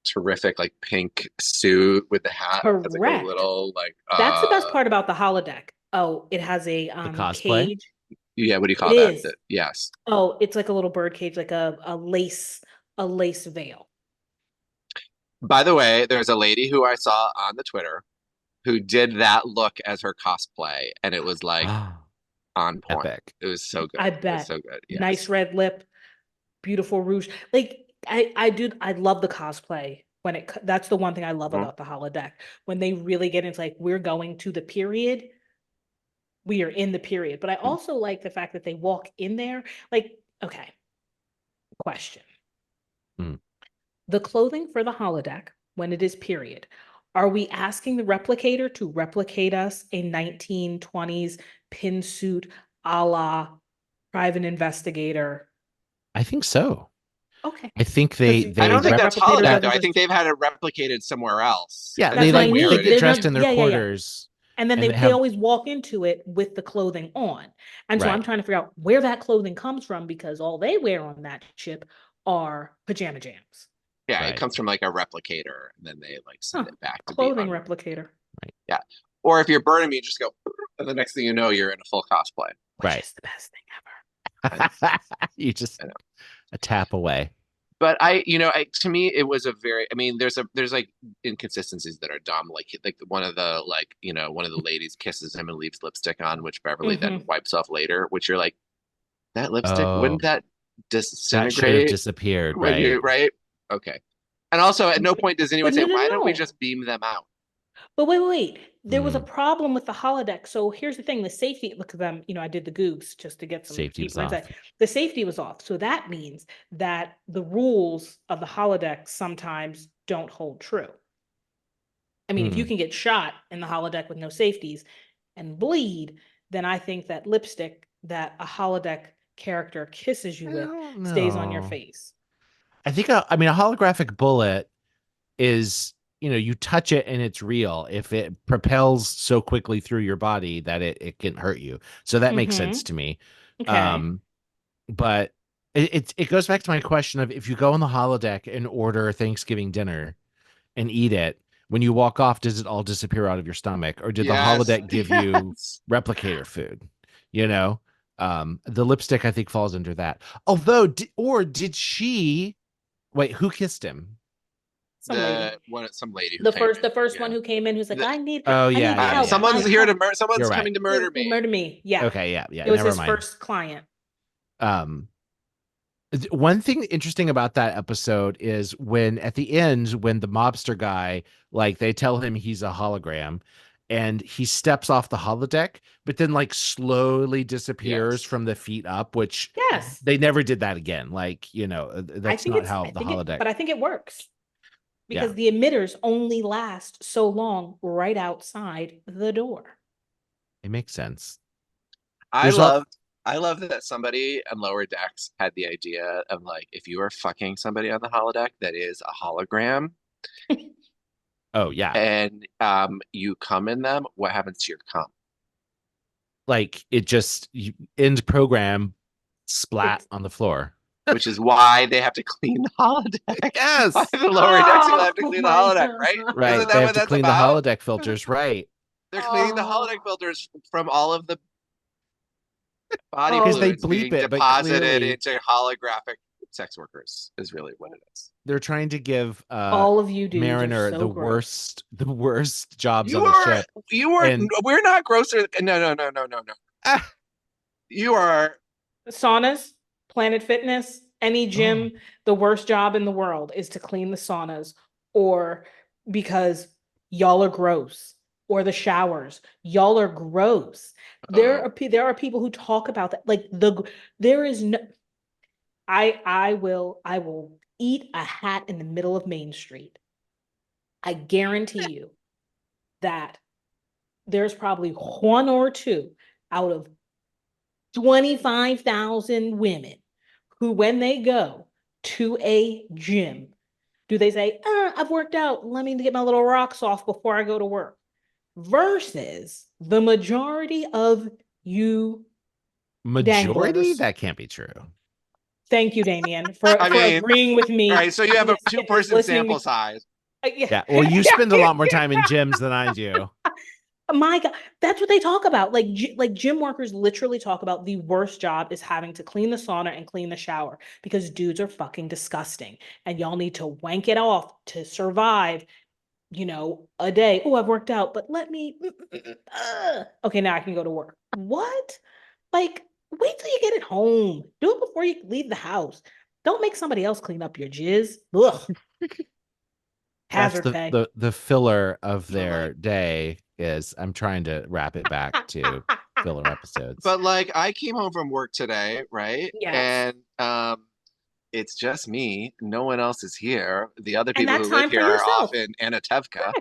terrific like pink suit with the hat. Correct. Has, like, a little like that's the best part about the holodeck. Oh, it has a cosplay cage. Yeah, what do you call that? Yes. Oh, it's like a little bird cage, like a lace veil. By the way, there's a lady who I saw on the Twitter who did that look as her cosplay, and it was like on point. Epic. It was so good. I bet. It was so good. Yes. Nice red lip, beautiful rouge. Like I love the cosplay that's the one thing I love about the holodeck. When they really get into like, we're going to the period, we are in the period. But I also like the fact that they walk in there. Like, okay, question. The clothing for the holodeck, when it is period, are we asking the replicator to replicate us a 1920s pin suit a la private investigator? I think so. Okay. I think they I don't think that's holodeck though. I think they've had it replicated somewhere else. Yeah, they get dressed in their quarters. And then they always walk into it with the clothing on. And so I'm trying to figure out where that clothing comes from, because all they wear on that ship are pajama jams. Yeah, it comes from like a replicator, and then they like send it back to clothing replicator. Right. Yeah. Or if you're burning me, just go, and the next thing you know, you're in a full cosplay. Which is the best thing ever. You just a tap away. But to me, it was there's like inconsistencies that are dumb. Like one of the ladies kisses him and leaves lipstick on, which Beverly then wipes off later. Which you're like, that lipstick wouldn't that disintegrate? That should have disappeared, right? Right. Okay. And also, at no point does anyone say, why don't we just beam them out? But wait. There was a problem with the holodeck. So here's the thing: the safety. Look at them. I did the Googs just to get some safety was off. The safety was off. So that means that the rules of the holodeck sometimes don't hold true. I mean, if you can get shot in the holodeck with no safeties and bleed, then I think that lipstick that a holodeck character kisses you with stays on your face. I think a holographic bullet is, you touch it and it's real if it propels so quickly through your body that it can hurt you. So that makes sense to me. Okay. But it goes back to my question of, if you go on the holodeck and order Thanksgiving dinner and eat it, when you walk off, does it all disappear out of your stomach, or did the holodeck give you replicator food? The lipstick I think falls under that. Although, did she? Wait, who kissed him? Some lady. The first one who came in, who's like, I need. Someone's here to murder. Someone's coming to murder me. Murder me. Yeah. Okay. Yeah. It was his first client. One thing interesting about that episode is when at the end, when the mobster guy, like, they tell him he's a hologram, and he steps off the holodeck, but then like slowly disappears from the feet up, which they never did that again. Like, that's not how the holodeck. But I think it works because the emitters only last so long right outside the door. It makes sense. I love that somebody on Lower Decks had the idea of like, if you are fucking somebody on the holodeck that is a hologram. Oh yeah. And you come in them, what happens to your cum? Like it just end program splat on the floor. Which is why they have to clean the holodeck. Yes. Why the Lower Decks will have to clean the holodeck, right? Right. Isn't that they have what to that's clean about? the holodeck filters, right. They're cleaning the holodeck filters from all of the body because they fluids bleep being it, deposited into holographic sex workers is really what it is. They're trying to give all of you dudes Mariner so the gross. worst jobs on the ship. We're not grosser. No. You are saunas, Planet Fitness, any gym. The worst job in the world is to clean the saunas, or because y'all are gross, or the showers. Y'all are gross. There are people who talk about that. Like there is no. I will eat a hat in the middle of Main Street. I guarantee you that there's probably one or two out of 25,000 women who, when they go to a gym, do they say, I've worked out, let me get my little rocks off before I go to work? Versus the majority of you. Danglers. That can't be true. Thank you, Damien, for agreeing with me. Right, so you have a 2-person sample size. Yeah, well, you spend a lot more time in gyms than I do. My God, that's what they talk about. Like gym workers literally talk about the worst job is having to clean the sauna and clean the shower because dudes are fucking disgusting and y'all need to wank it off to survive, a day. Oh, I've worked out, but let me, okay, now I can go to work. What? Like, wait till you get it home. Do it before you leave the house. Don't make somebody else clean up your jizz. Ugh. Hazard pay. The filler of their day is I'm trying to wrap it back to filler episodes. But like I came home from work today, right? Yes. And it's just me. No one else is here. The other people who live here are off in Anatevka. Right.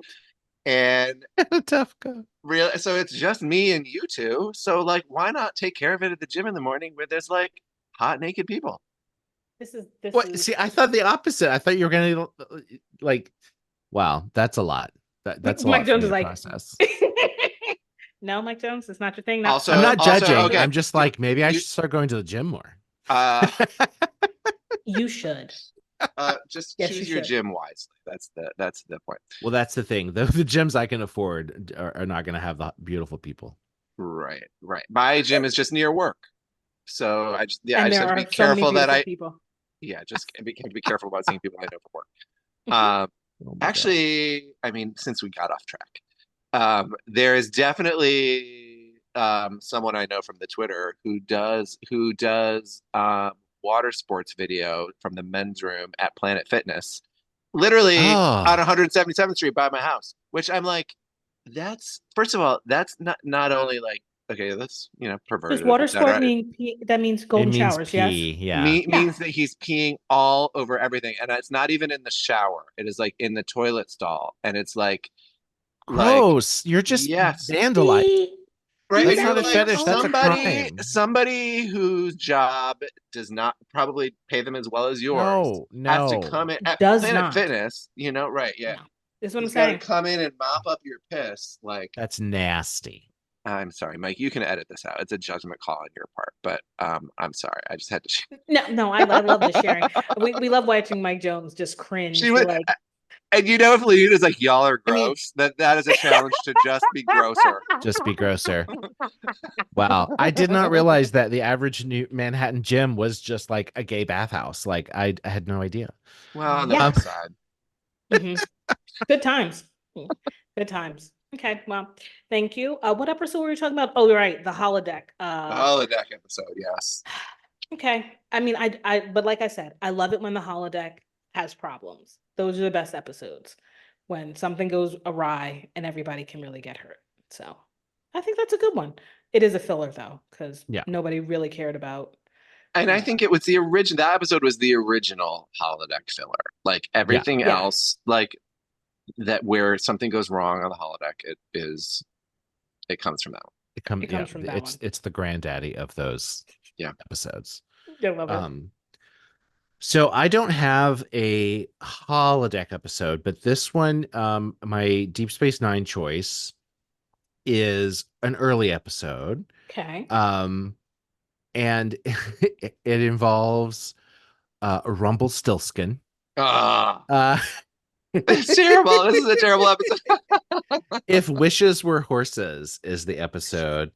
And Anatevka. Really, so it's just me and you two. So like why not take care of it at the gym in the morning where there's like hot naked people? This is See, I thought the opposite. I thought you were gonna like wow, that's a lot. That's a lot. Mike Jones is like process. No, Mike Jones, it's not your thing. Also, I'm not judging. Okay. I'm just like maybe I should start going to the gym more. You should. Just choose your gym wisely. That's the point. Well, that's the thing. The gyms I can afford are not going to have the beautiful people. Right. My gym is just near work, so I just have to be careful that people. Yeah, just be careful about seeing people I know from work. Actually, I mean, since we got off track, there is definitely someone I know from the Twitter who does water sports video from the men's room at Planet Fitness, literally on 177th Street by my house. Which I'm like, that's first of all, that's not only like okay, that's perverted. Does water sport mean that means golden showers? Pee, yes, means that he's peeing all over everything, and it's not even in the shower. It is like in the toilet stall, and it's like gross. You're just vandalizing. Right, that's not a fetish. That's a crime. Somebody whose job does not probably pay them as well as yours has to come in at Planet Fitness. Right? Yeah, no. That's what I'm saying. Come in and mop up your piss. Like that's nasty. I'm sorry, Mike. You can edit this out. It's a judgment call on your part, but I'm sorry. I just had to share. No, I love the sharing. We love watching Mike Jones just cringe. She would, like, and if Leona's like, y'all are gross, that is a challenge to just be grosser. Just be grosser. Wow. I did not realize that the average New Manhattan gym was just like a gay bathhouse. Like I had no idea. Well, on the other side. Mm-hmm. Good times. Good times. Okay, well, thank you. What episode were we talking about? Oh, right, the holodeck. The holodeck episode, yes. Okay. I mean, but like I said, I love it when the holodeck has problems. Those are the best episodes when something goes awry and everybody can really get hurt. So I think that's a good one. It is a filler though, because Yeah. nobody really cared about. And I think it was the original. That episode was the original holodeck filler. Like everything else, like that where something goes wrong on the holodeck, it comes from that one. It comes from that one. It's the granddaddy of those episodes. I love it. So I don't have a holodeck episode, but this one, my Deep Space Nine choice is an early episode. Okay. And it involves Rumpelstiltskin. It's terrible. This is a terrible episode. If Wishes Were Horses is the episode.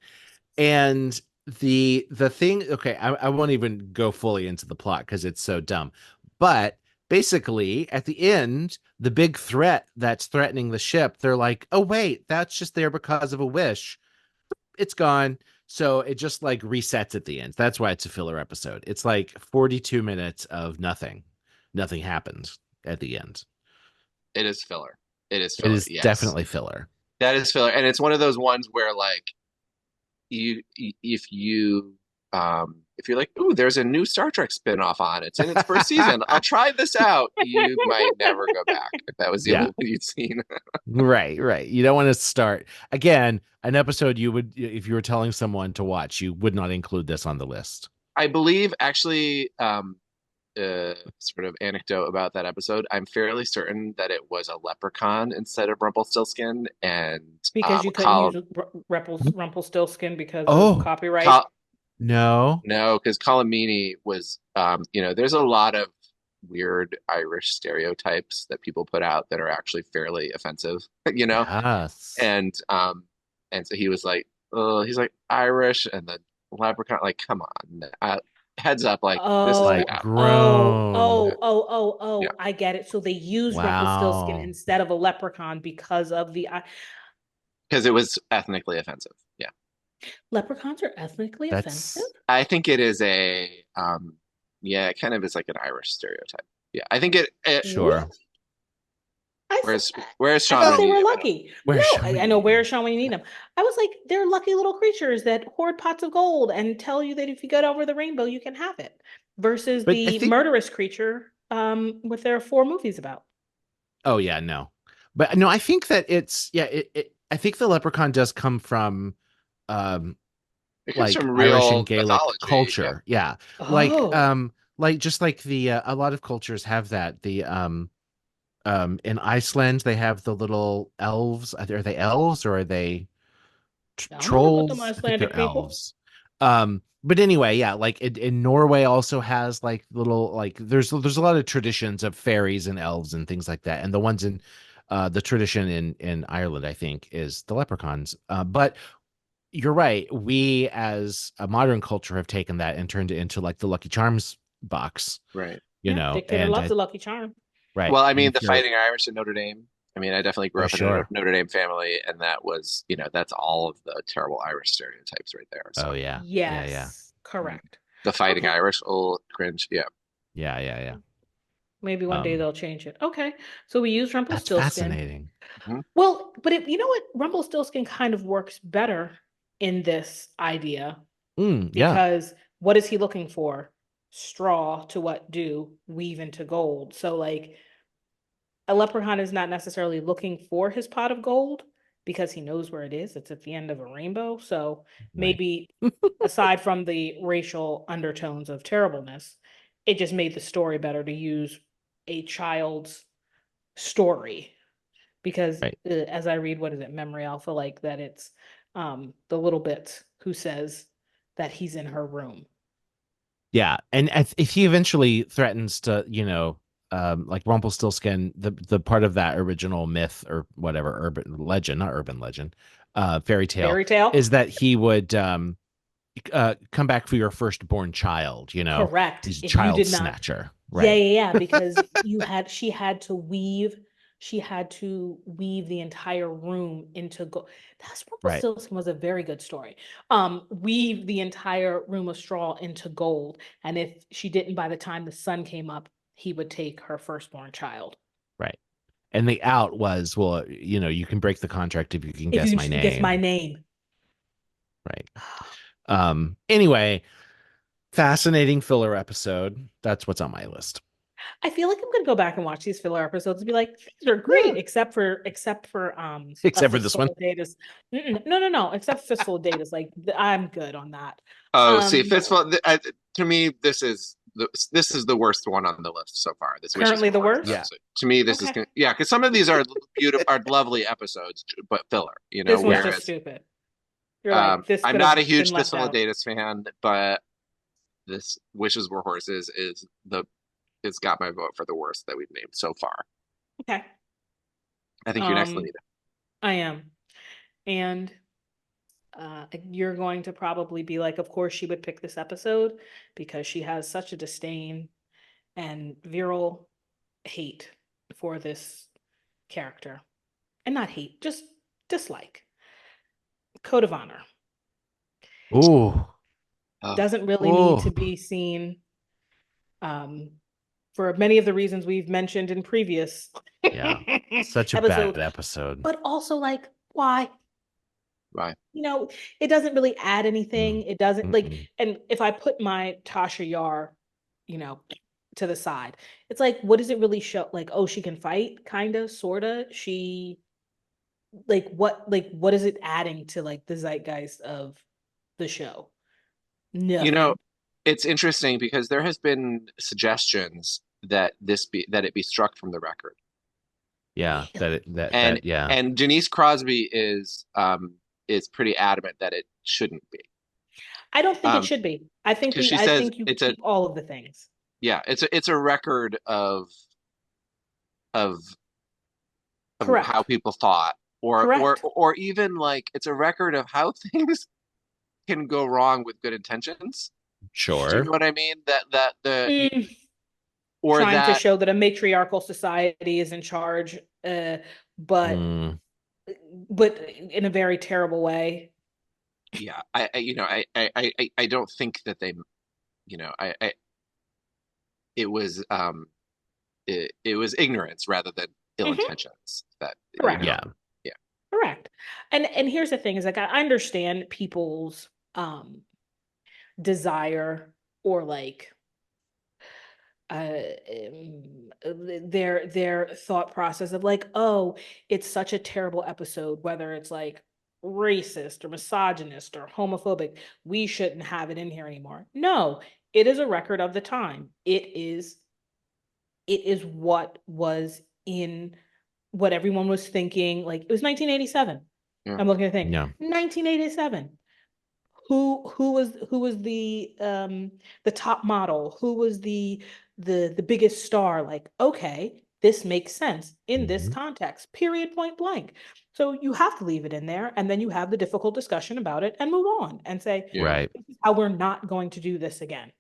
And the thing, okay, I won't even go fully into the plot because it's so dumb. But basically, at the end, the big threat that's threatening the ship, they're like, oh, wait, that's just there because of a wish. It's gone. So it just like resets at the end. That's why it's a filler episode. It's like 42 minutes of nothing. Nothing happens at the end. It is filler. It is filler. It is definitely filler. That is filler. And it's one of those ones where like if you're like, ooh, there's a new Star Trek spinoff on. It's in its first season. I'll try this out. You might never go back if that was the only one you'd seen. Right. You don't want to start again. An episode you would, if you were telling someone to watch, you would not include this on the list. I believe actually, sort of anecdote about that episode. I'm fairly certain that it was a leprechaun instead of Rumpelstiltskin, and because you couldn't use Rumpelstiltskin because of copyright. No, because Colm Meaney was, there's a lot of weird Irish stereotypes that people put out that are actually fairly offensive, Yes. And so he was like, he's like Irish, and the leprechaun, like, come on, heads up, like this is like grown. Yeah. I get it. So they used Rumpelstiltskin instead of a leprechaun because it was ethnically offensive. Yeah. Leprechauns are ethnically offensive? I think it is it kind of is like an Irish stereotype. Yeah, I think it sure. Where's Sean? I thought they were lucky. I know where's Sean when you need him. I was like, they're lucky little creatures that hoard pots of gold and tell you that if you get over the rainbow, you can have it. Versus the murderous creature, with their 4 movies about. Oh yeah, no, but no, I think that it's I think the leprechaun does come from, like from Irish and Gaelic mythology, culture. Yeah. Like just like the a lot of cultures have that. The in Iceland they have the little elves. Are they elves or are they trolls? I think they're elves. But anyway, like in Norway also has like little, like there's a lot of traditions of fairies and elves and things like that. And the ones in the tradition in Ireland, I think, is the leprechauns. But you're right. We as a modern culture have taken that and turned it into like the Lucky Charms box. Right. Dictator loves the Lucky Charm. Right. Well, I mean, the Fighting Irish in Notre Dame. I mean, I definitely grew up in a Notre Dame family, and that was, that's all of the terrible Irish stereotypes right there. So. Oh, yeah. Yes. Yeah. Correct. The Fighting Irish, cringe. Yeah. Yeah. Maybe one day they'll change it. Okay. So we use Rumpelstiltskin. That's fascinating. Mm-hmm. Well, but you know what? Rumpelstiltskin kind of works better in this idea. Because what is he looking for? Straw to what do? Weave into gold. So like a leprechaun is not necessarily looking for his pot of gold because he knows where it is. It's at the end of a rainbow. So maybe aside from the racial undertones of terribleness, it just made the story better to use a child's story. Because as I read, what is it, Memory Alpha, like that it's the little bit who says that he's in her room. Yeah, and if he eventually threatens to, like Rumpelstiltskin, the part of that original myth or whatever, urban legend, fairy tale is that he would come back for your firstborn child, Correct. He's a child snatcher. Right. Yeah, because she had to weave the entire room into gold. That's Rumpelstiltskin was a very good story. Weave the entire room of straw into gold. And if she didn't, by the time the sun came up, he would take her firstborn child. Right. And the out was, well, you can break the contract if you can guess my name. Guess my name. Right. Anyway, fascinating filler episode. That's what's on my list. I feel like I'm gonna go back and watch these filler episodes and be like, these are great, except for except for this one. Data's. No. Except Fistful of Data's. Like, I'm good on that. Oh, see, Fistful. To me, this is the worst one on the list so far. This currently the worst. Yeah. To me, this is because some of these are beautiful, are lovely episodes, but filler. This one's just stupid. You're like, this I'm not a huge Fistful of Data's fan, but this Wishes Were Horses it's got my vote for the worst that we've named so far. Okay. I think you're next, Lenita. I am. And you're going to probably be like, of course she would pick this episode because she has such a disdain and virile hate for this character. And not hate, just dislike. Code of Honor. Ooh. Doesn't really need to be seen. For many of the reasons we've mentioned in previous such a bad episode. But also, like, why? Right. It doesn't really add anything. It doesn't like, and if I put my Tasha Yar, to the side, it's like, what does it really show? Like, oh, she can fight, kind of, sort of. She, what is it adding to like the zeitgeist of the show? No. It's interesting because there has been suggestions that it be struck from the record. Yeah, and Denise Crosby is pretty adamant that it shouldn't be. I don't think it should be. I think you keep all of the things. Yeah, it's a record of how people thought, or even like it's a record of how things can go wrong with good intentions. Sure. Do you know what I mean? Trying to show that a matriarchal society is in charge, but in a very terrible way. Yeah, I don't think that they, it was ignorance rather than ill intentions. That correct. Yeah. Correct. And here's the thing: is like, I understand people's desire or like their thought process of like, oh, it's such a terrible episode, whether it's like racist or misogynist or homophobic, we shouldn't have it in here anymore. No, it is a record of the time. It is what was in what everyone was thinking. Like, it was 1987. I'm looking at the thing. 1987. Who was the top model? Who was the biggest star? Like, okay, this makes sense in this context, period, point blank. So you have to leave it in there, and then you have the difficult discussion about it and move on and say, right, this is how we're not going to do this again.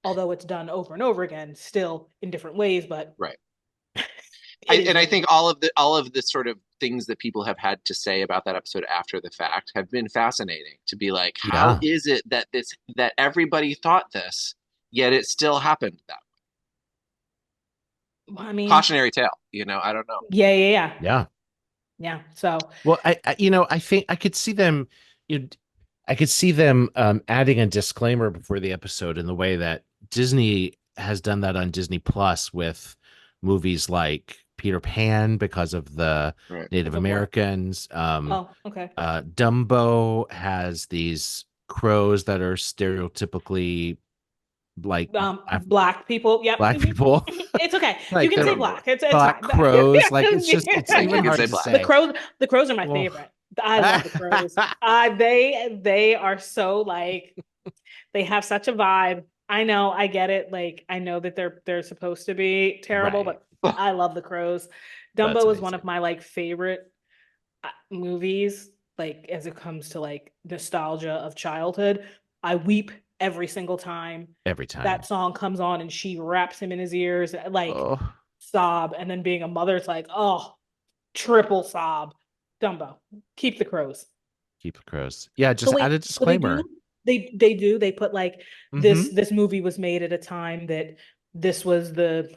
Although it's done over and over again, still in different ways, but right. I think all of the sort of things that people have had to say about that episode after the fact have been fascinating. To be like, how is it that everybody thought this, yet it still happened that way? Well, I mean, cautionary tale. I don't know. Yeah. So, well, I think I could see them. I could see them adding a disclaimer before the episode in the way that Disney has done that on Disney Plus with movies like Peter Pan because of the Native Americans. Okay. Dumbo has these crows that are stereotypically like black people. Yep. Black people. It's okay. Like, you can say black. It's black fine. Crows. Like, it's even hard to say. The crows are my favorite. I love the crows. They are so like, they have such a vibe. I know, I get it. Like, I know that they're supposed to be terrible, but I love the crows. Dumbo is one of my like favorite movies. Like, as it comes to like nostalgia of childhood, I weep every single time. Every time that song comes on and she wraps him in his ears, like sob. And then being a mother, it's like, triple sob. Dumbo, keep the crows. Keep the crows. Yeah, just add a disclaimer. They do. They put like this movie was made at a time that this was the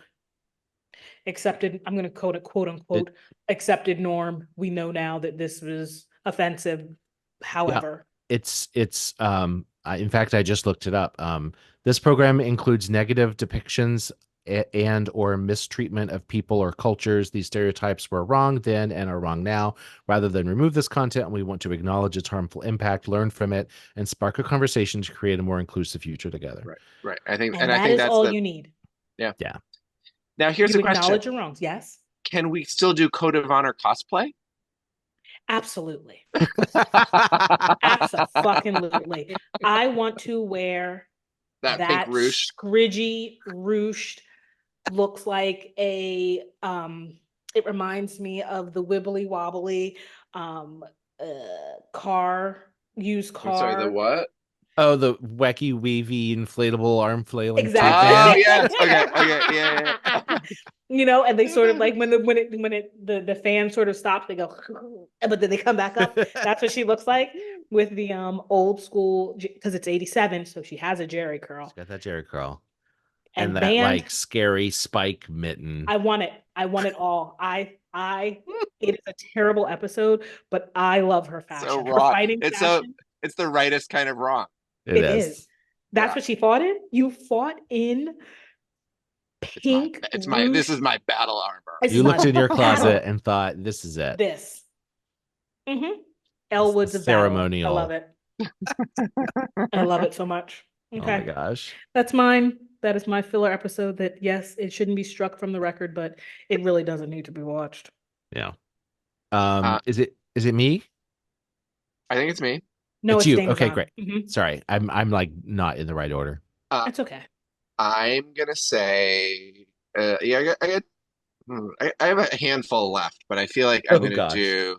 accepted, I'm going to quote unquote, accepted norm. We know now that this was offensive. However, it's in fact, I just looked it up. This program includes negative depictions and or mistreatment of people or cultures. These stereotypes were wrong then and are wrong now. Rather than remove this content, we want to acknowledge its harmful impact, learn from it, and spark a conversation to create a more inclusive future together. Right. I think that's all you need. Yeah. Yeah. Now here's a question. Acknowledge your wrongs. Yes. Can we still do Code of Honor cosplay? Absolutely. Absolutely. I want to wear that pink ruche. Scridgy ruched, looks like a it reminds me of the wibbly wobbly used car. I'm sorry, the what? Oh, the wacky weavy inflatable arm flailing. Exactly. Oh yes. Okay. Yeah. You know, and they sort of like when the fan sort of stops, they go, but then they come back up. That's what she looks like with the old school, because it's 87, so she has a Jerry curl. She's got that Jerry curl. And that band, like scary spike mitten. I want it all. It is a terrible episode, but I love her fashion. So wrong. It's the rightest kind of wrong. It is. That's what she fought in. You fought in pink. This is my battle armor. You looked in your closet and thought, this is it. This. Elwood's a ceremonial. I love it. I love it so much. Okay. Oh my gosh. That's mine. That is my filler episode that, yes, it shouldn't be struck from the record, but it really doesn't need to be watched. Yeah. Is it me? I think it's me. No, it's you. Okay, on. great. Sorry. I'm like not in the right order. It's okay. I'm gonna say, I have a handful left, but I feel like I'm gonna do.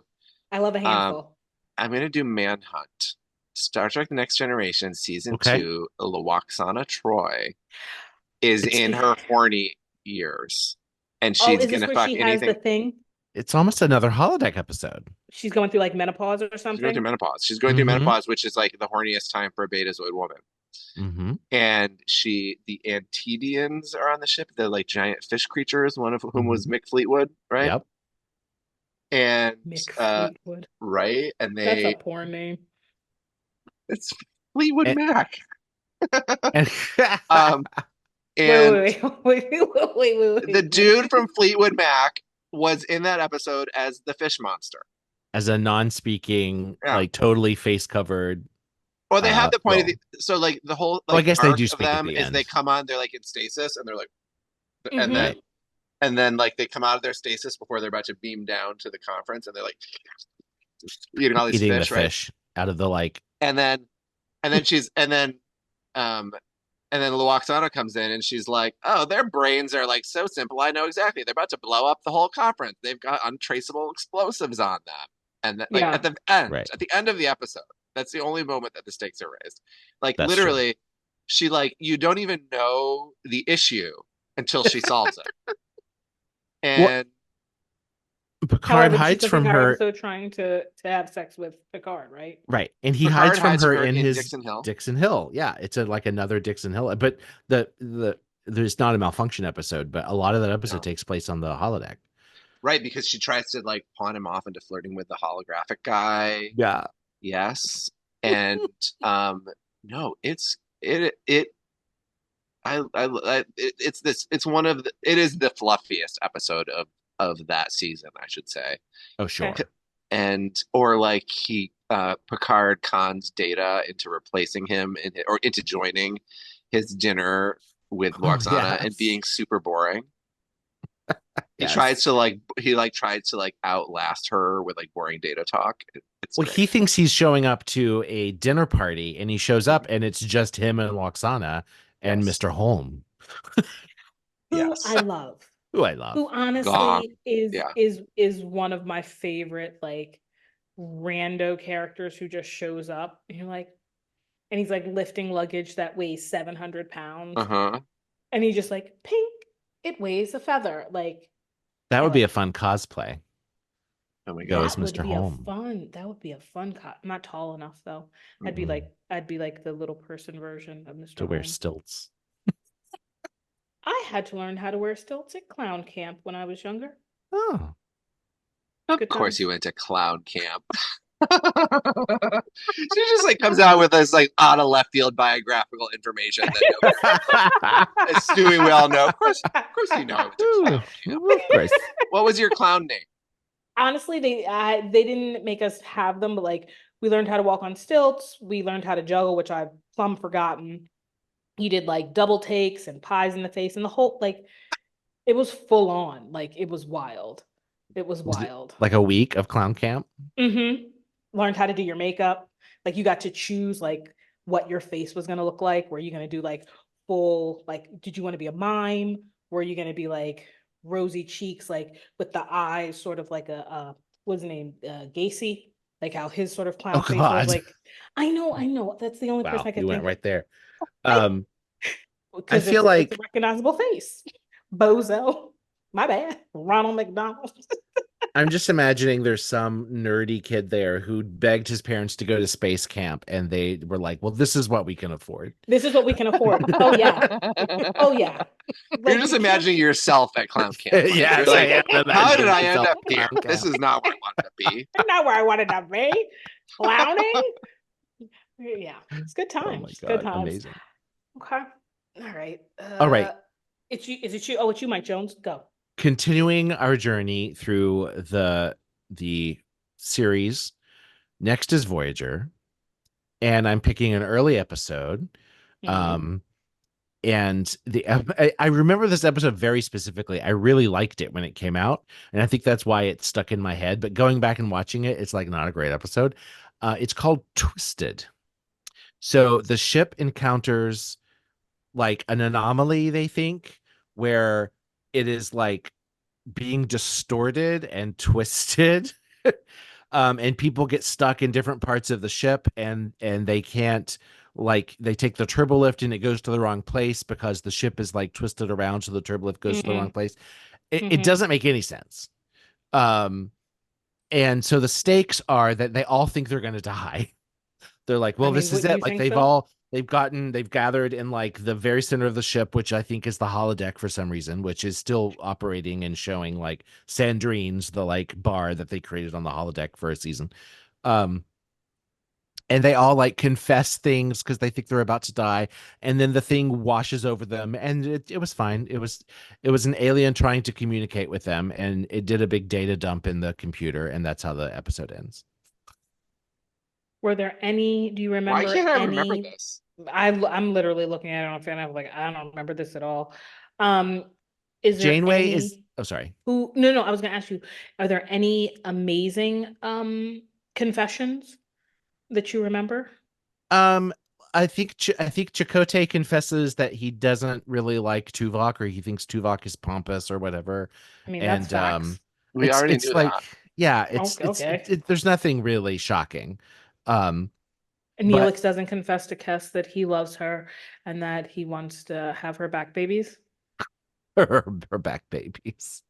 I love a handful. I'm gonna do Manhunt, Star Trek: The Next Generation, season 2. Lwaxana Troi is in her horny years, and she's gonna fuck anything. Has the thing? It's almost another holodeck episode. She's going through like menopause or something. She's going through menopause, which is like the horniest time for a Betazoid woman. And the Antedians are on the ship. They're like giant fish creatures, one of whom was Mick Fleetwood, right? Yep. And Mick Fleetwood. Right? And that's a porn name. It's Fleetwood Mac. And wait. The dude from Fleetwood Mac was in that episode as the fish monster. As a non-speaking, like totally face covered. Well, they have the point of so like the whole like, I guess they do speak them at the is end. they come on, they're like in stasis and they're like and then like they come out of their stasis before they're about to beam down to the conference and they're like eating all these eating fish, the right? Fish out of the like and then Lwaxana comes in and she's like, oh, their brains are like so simple. I know exactly. They're about to blow up the whole conference. They've got untraceable explosives on them. And then, like at the end of the episode, that's the only moment that the stakes are raised. Like that's literally, she like you don't even know the issue until she solves it. And Picard hides from her. So trying to have sex with Picard, right? Right, and he hides from her in his Dixon Hill. Yeah, it's like another Dixon Hill. But there's not a malfunction episode, but a lot of that episode takes place on the holodeck. Right, because she tries to like pawn him off into flirting with the holographic guy. Yeah. Yes. And no, it is the fluffiest episode of that season, I should say. Oh, sure. And or like Picard cons Data into replacing him or into joining his dinner with Lwaxana and being super boring. He tried to outlast her with like boring Data talk. Well, he thinks he's showing up to a dinner party, and he shows up, and it's just him and Lwaxana and Mr. Holm. Who I love. Who honestly is one of my favorite like rando characters who just shows up. And you're like, and he's like lifting luggage that weighs 700 pounds. And he's just like, pink. It weighs a feather. Like that would be a fun cosplay. Oh my god, Mr. Holm. That would be a fun I'm not tall enough though. I'd be like the little person version of Mr. To wear stilts. I had to learn how to wear stilts at clown camp when I was younger. Oh. Of course you went to clown camp. She just like comes out with this like out of left field biographical information that Stewie we all know. Of course you know. Of course. What was your clown name? Honestly, they didn't make us have them, but like we learned how to walk on stilts. We learned how to juggle, which I've plumb forgotten. He did like double takes and pies in the face, and the whole like it was full on. Like it was wild. It was wild. Like a week of clown camp. Mm-hmm. Learned how to do your makeup. Like you got to choose like what your face was gonna look like. Were you gonna do like full like? Did you want to be a mime? Were you gonna be like rosy cheeks, like with the eyes, sort of like a what's his name, Gacy, like how his sort of clown face was like. I know. That's the only person I can think. You went right there. I feel like it's a recognizable face. Bozo. My bad. Ronald McDonald. I'm just imagining there's some nerdy kid there who begged his parents to go to space camp, and they were like, well, this is what we can afford. This is what we can afford. Oh, yeah. Oh, yeah. You're just imagining yourself at clown camp. Like, yeah. Like, how did I end up here? This is not where I wanted to be. Not where I wanted to be. Clowning? Yeah. It's good times. Oh my God, good times. amazing. Okay. All right. All right. It's you. Is it you? Oh, it's you, Mike Jones. Go. Continuing our journey through the series, next is Voyager, and I'm picking an early episode. Mm-hmm. And I remember this episode very specifically. I really liked it when it came out, and I think that's why it stuck in my head. But going back and watching it, it's like not a great episode. It's called Twisted. So the ship encounters like an anomaly, they think, where it is like being distorted and twisted. And people get stuck in different parts of the ship, and they can't, like, they take the turbolift and it goes to the wrong place because the ship is like twisted around, so the turbolift goes to the wrong place. It doesn't make any sense. And so the stakes are that they all think they're going to die. They're like, well, this is it. Like they've gathered in like the very center of the ship, which I think is the holodeck for some reason, which is still operating and showing like Sandrine's, the like bar that they created on the holodeck for a season. And they all like confess things because they think they're about to die. And then the thing washes over them, and it was fine. It was an alien trying to communicate with them, and it did a big data dump in the computer, and that's how the episode ends. Were there any? Do you remember? Why can't I remember this? I'm literally looking at it on fan. I'm like, I don't remember this at all. Is there Janeway any, is? Oh, sorry. No. I was going to ask you, are there any amazing confessions that you remember? I think Chakotay confesses that he doesn't really like Tuvok, or he thinks Tuvok is pompous or whatever. I mean, that's facts. We already knew that. Yeah, there's nothing really shocking. Neelix doesn't confess to Kes that he loves her and that he wants to have her back babies. Her back babies.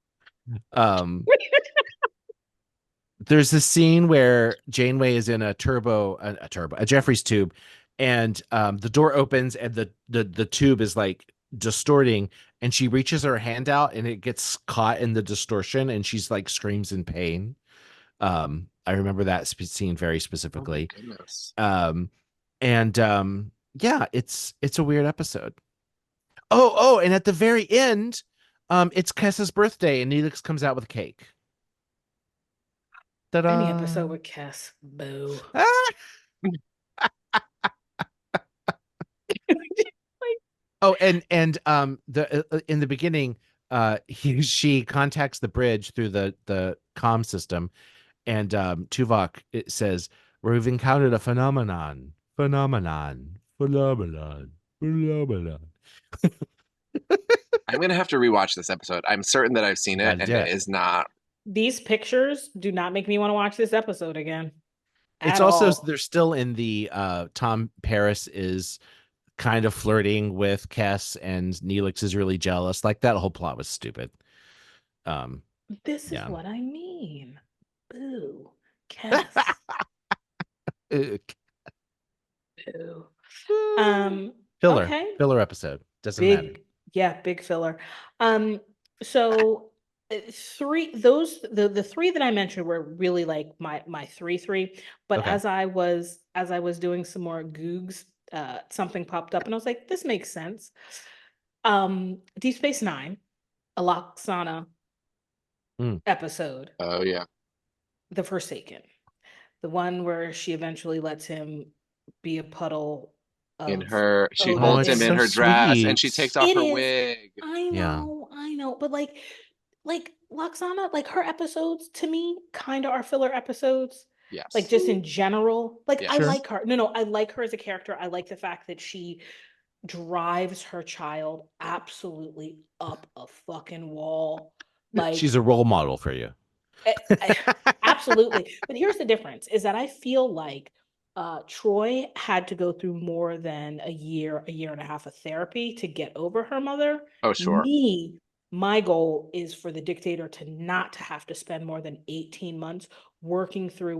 There's this scene where Janeway is in a Jeffries tube, and the door opens and the tube is like distorting, and she reaches her hand out and it gets caught in the distortion, and she's like screams in pain. I remember that scene very specifically. Oh my goodness. Yeah, it's a weird episode. Oh, and at the very end, it's Kes's birthday, and Neelix comes out with a cake. Ta-da. Any episode with Kes, boo. Oh, and the in the beginning, she contacts the bridge through the comm system, and Tuvok, it says, we've encountered a phenomenon. I'm gonna have to rewatch this episode. I'm certain that I've seen it, and it is not. These pictures do not make me want to watch this episode again. It's also they're still in the Tom Paris is kind of flirting with Kes, and Neelix is really jealous. Like that whole plot was stupid. This is what I mean. Boo. Kes. Boo. Filler episode. Doesn't matter. Yeah, big filler. So the three that I mentioned were really like my three. But Okay. as I was doing some more googs, something popped up and I was like, this makes sense. Deep Space Nine, a Lwaxana episode. Oh yeah. The Forsaken. The one where she eventually lets him be a puddle in her, she Odo. holds him in so her dress sweet. and she takes off It her is. wig. I know, but like Lwaxana, like her episodes to me kind of are filler episodes. Yes. Like just in general. Like Yeah. I Sure. like her. No, I like her as a character. I like the fact that she drives her child absolutely up a fucking wall. Like She's a role model for you. Absolutely. But here's the difference is that I feel like Troi had to go through more than a year and a half of therapy to get over her mother. Oh, sure. My goal is for the dictator to not have to spend more than 18 months working through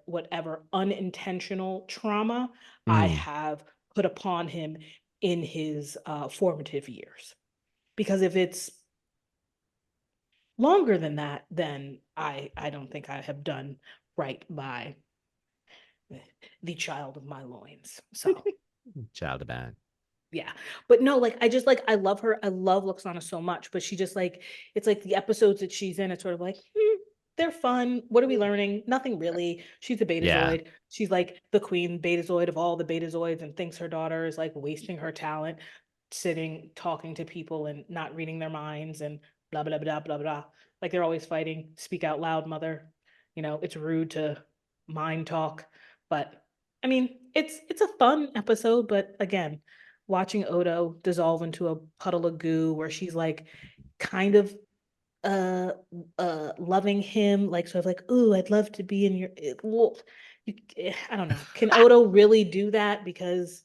whatever unintentional trauma I have put upon him in his formative years. Because if it's longer than that, then I don't think I have done right by the child of my loins. So child of mine. Yeah. But no, like I love her. I love Lwaxana so much, but she just like it's like the episodes that she's in, it's sort of like, they're fun. What are we learning? Nothing really. She's a Betazoid. Yeah. She's like the queen Betazoid of all the Betazoids and thinks her daughter is like wasting her talent, sitting, talking to people and not reading their minds and blah, blah, blah, blah, blah. Like they're always fighting. Speak out loud, mother. You know, it's rude to mind talk. But I mean, it's a fun episode, but again, watching Odo dissolve into a puddle of goo where she's like kind of loving him, like sort of like, ooh, I'd love to be in your I don't know. Can Odo really do that? Because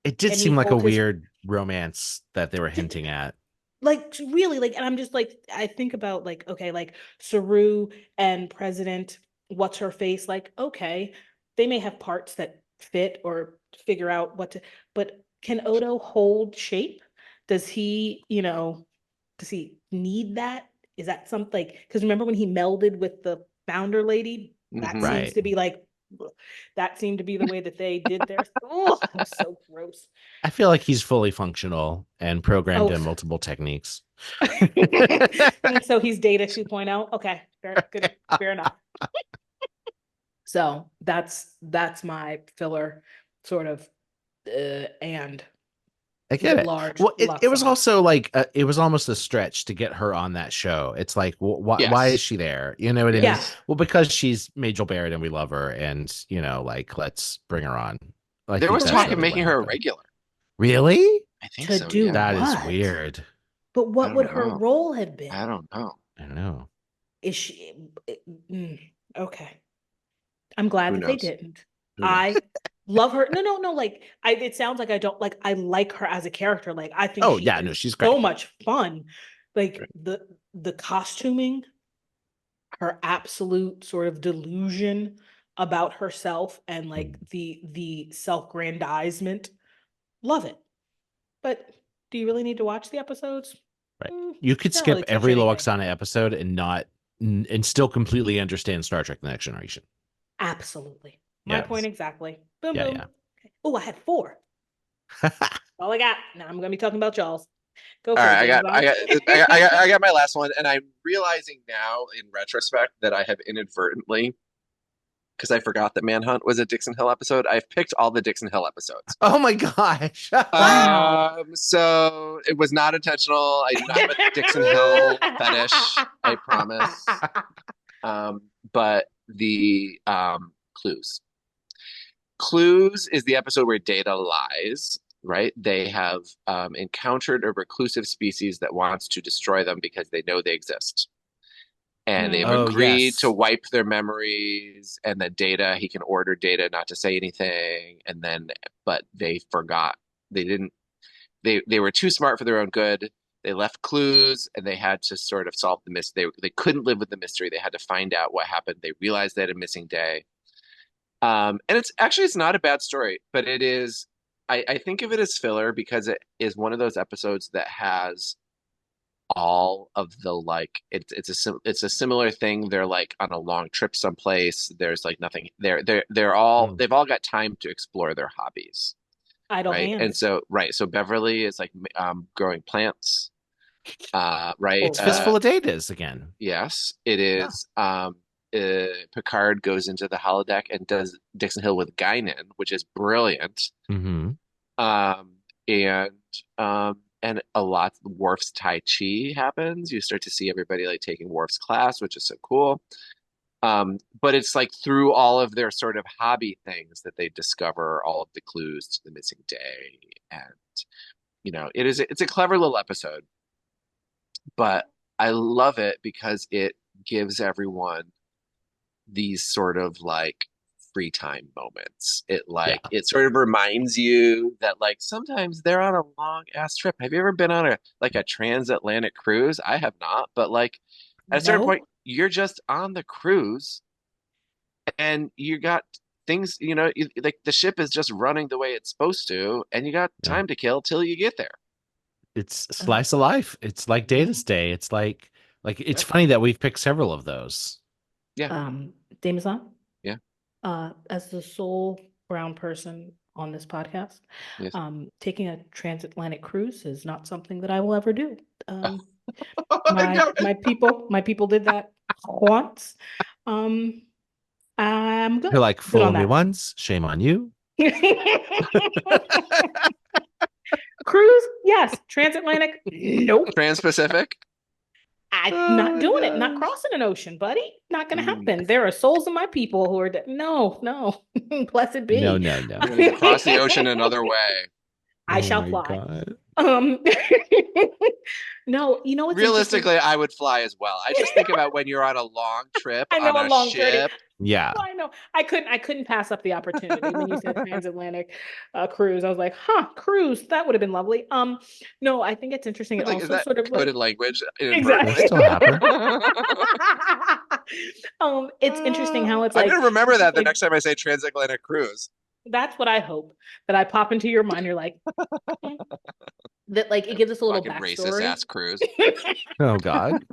it did seem like a weird romance that they were hinting at. Like really, like, and I'm just like, I think about like, okay, like Saru and President what's her face, like, okay, they may have parts that fit or figure out what to, but can Odo hold shape? Does he, does he need that? Is that something like, because remember when he melded with the founder lady? That seems to be like, that seemed to be the way that they did theirs. Oh, that was so gross. I feel like he's fully functional and programmed in multiple techniques. So he's Data 2.0. Okay, fair enough. So that's my filler sort of and I get it. Well, it was also like it was almost a stretch to get her on that show. It's like, why is she there? You know what I mean? Yeah. Well, because she's Majel Barrett and we love her, and like let's bring her on. There was talk of making her a regular. Really? I think so. Do that is weird. But what would her role have been? I don't know. Is she okay? I'm glad that they didn't. I love her. No. Like it sounds like I don't like. I like her as a character. Like I think. She's great. So much fun. Like the costuming, her absolute sort of delusion about herself, and like the self-grandizement. Love it. But do you really need to watch the episodes? Right. You could skip every Lwaxana episode and still completely understand Star Trek: The Next Generation. Absolutely. My point exactly. Boom, boom. Yeah. Okay. Oh, I had 4. All I got. Now I'm gonna be talking about Jaws. Go for it. I got my last one, and I'm realizing now in retrospect that I have inadvertently, because I forgot that Manhunt was a Dixon Hill episode, I've picked all the Dixon Hill episodes. Oh my gosh. So it was not intentional. I do not have a Dixon Hill fetish, I promise. But the Clues. Clues is the episode where Data lies, right? They have encountered a reclusive species that wants to destroy them because they know they exist. And they've agreed to wipe their memories, and then Data, he can order Data not to say anything. And then, but they forgot. They were too smart for their own good. They left clues, and they had to sort of solve the mystery. They couldn't live with the mystery. They had to find out what happened. They realized they had a missing day. And it's not a bad story, but it is I think of it as filler because it is one of those episodes that has all of the like it's a similar thing. They're like on a long trip someplace. There's like nothing. They're all they've all got time to explore their hobbies. Idle right? hands. And so so Beverly is like growing plants. Right. It's Fistful of Datas again. Yes, it is. Picard goes into the holodeck and does Dixon Hill with Guinan, which is brilliant. Mm-hmm. And a lot Worf's Tai Chi happens. You start to see everybody like taking Worf's class, which is so cool. But it's like through all of their sort of hobby things that they discover all of the clues to the missing day. And it's a clever little episode. But I love it because it gives everyone these sort of like free time moments. It sort of reminds you that like sometimes they're on a long ass trip. Have you ever been on a transatlantic cruise? I have not, but like at a certain point you're just on the cruise and you got things, like the ship is just running the way it's supposed to and you got time to kill till you get there. It's slice of life. It's like Data's Day. It's like it's funny that we've picked several of those. Yeah. Damazon? Yeah. As the sole brown person on this podcast, yes. Taking a transatlantic cruise is not something that I will ever do. My people did that once. I'm good. You're like, fool me once, shame on you. Cruise, yes. Transatlantic, nope. Trans-Pacific? I'm not doing it. Not crossing an ocean, buddy. Not going to happen. There are souls of my people who are no. Blessed be. No. Cross the ocean another way. I shall fly. No, you know what's realistically, I would fly as well. I just think about when you're on a long trip on a ship. Journey. Yeah. I know. I couldn't pass up the opportunity when you said transatlantic cruise. I was like, cruise. That would have been lovely. No, I think it's interesting. It also sort of coded language. Exactly. Still happen. It's interesting how it's I'm like. gonna remember that the next time I say transatlantic cruise. That's what I hope, that I pop into your mind. You're like, that like it gives us a little backstory. Racist ass cruise. Oh God.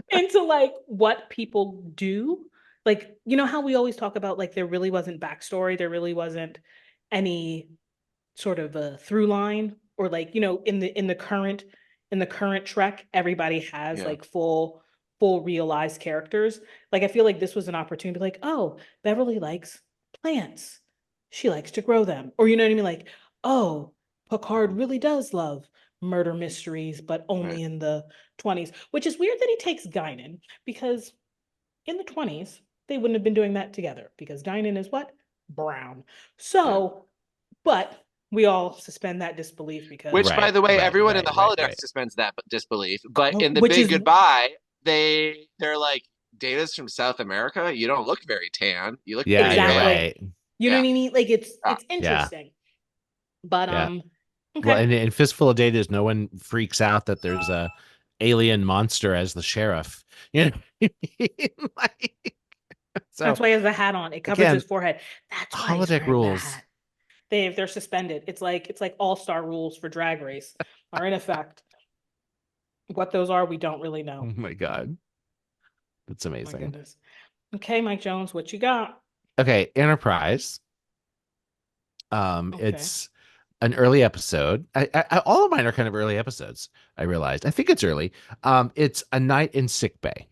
Into like what people do. Like, you know how we always talk about like there really wasn't backstory, there really wasn't any sort of a through line, or like, in the current Trek, everybody has like full realized characters. Like I feel like this was an opportunity to be like, oh, Beverly likes plants. She likes to grow them. Or you know what I mean? Like, oh, Picard really does love murder mysteries, but only in the 20s, which is weird that he takes Guinan, because in the 20s, they wouldn't have been doing that together, because Guinan is what? Brown. So, but we all suspend that disbelief because... Which, by the way, everyone in the holodeck suspends that disbelief. But in the big goodbye, they're like, Data's from South America. You don't look very tan. You look exactly. Right. You know what I mean? Like it's interesting. But okay. Well, and in Fistful of Datas, no one freaks out that there's a alien monster as the sheriff. You know, that's why he has the hat on. It covers his forehead. That's why holodeck rules. They're suspended. It's like all-star rules for Drag Race are in effect. What those are, we don't really know. Oh my God. That's amazing. My goodness. Okay, Mike Jones, what you got? Okay, Enterprise. It's an early episode. All of mine are kind of early episodes. I realized. I think it's early. It's A Night in Sickbay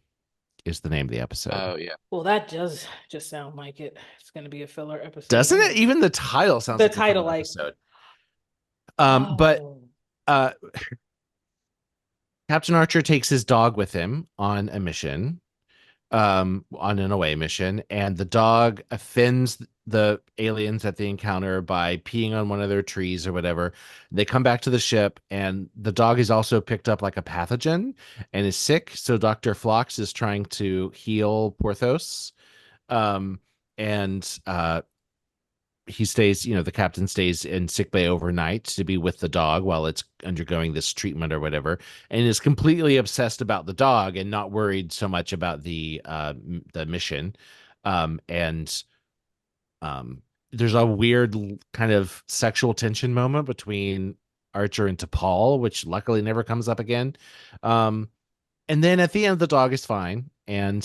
is the name of the episode. Oh yeah. Well, that does just sound like it's going to be a filler episode, doesn't it? Even the title sounds like a filler episode. But Captain Archer takes his dog with him on a mission. On an away mission, and the dog offends the aliens that they encounter by peeing on one of their trees or whatever. They come back to the ship, and the dog is also picked up like a pathogen and is sick. So Dr. Phlox is trying to heal Porthos. He stays, the captain stays in sickbay overnight to be with the dog while it's undergoing this treatment or whatever, and is completely obsessed about the dog and not worried so much about the mission. there's a weird kind of sexual tension moment between Archer and T'Pol, which luckily never comes up again. And then at the end, the dog is fine, and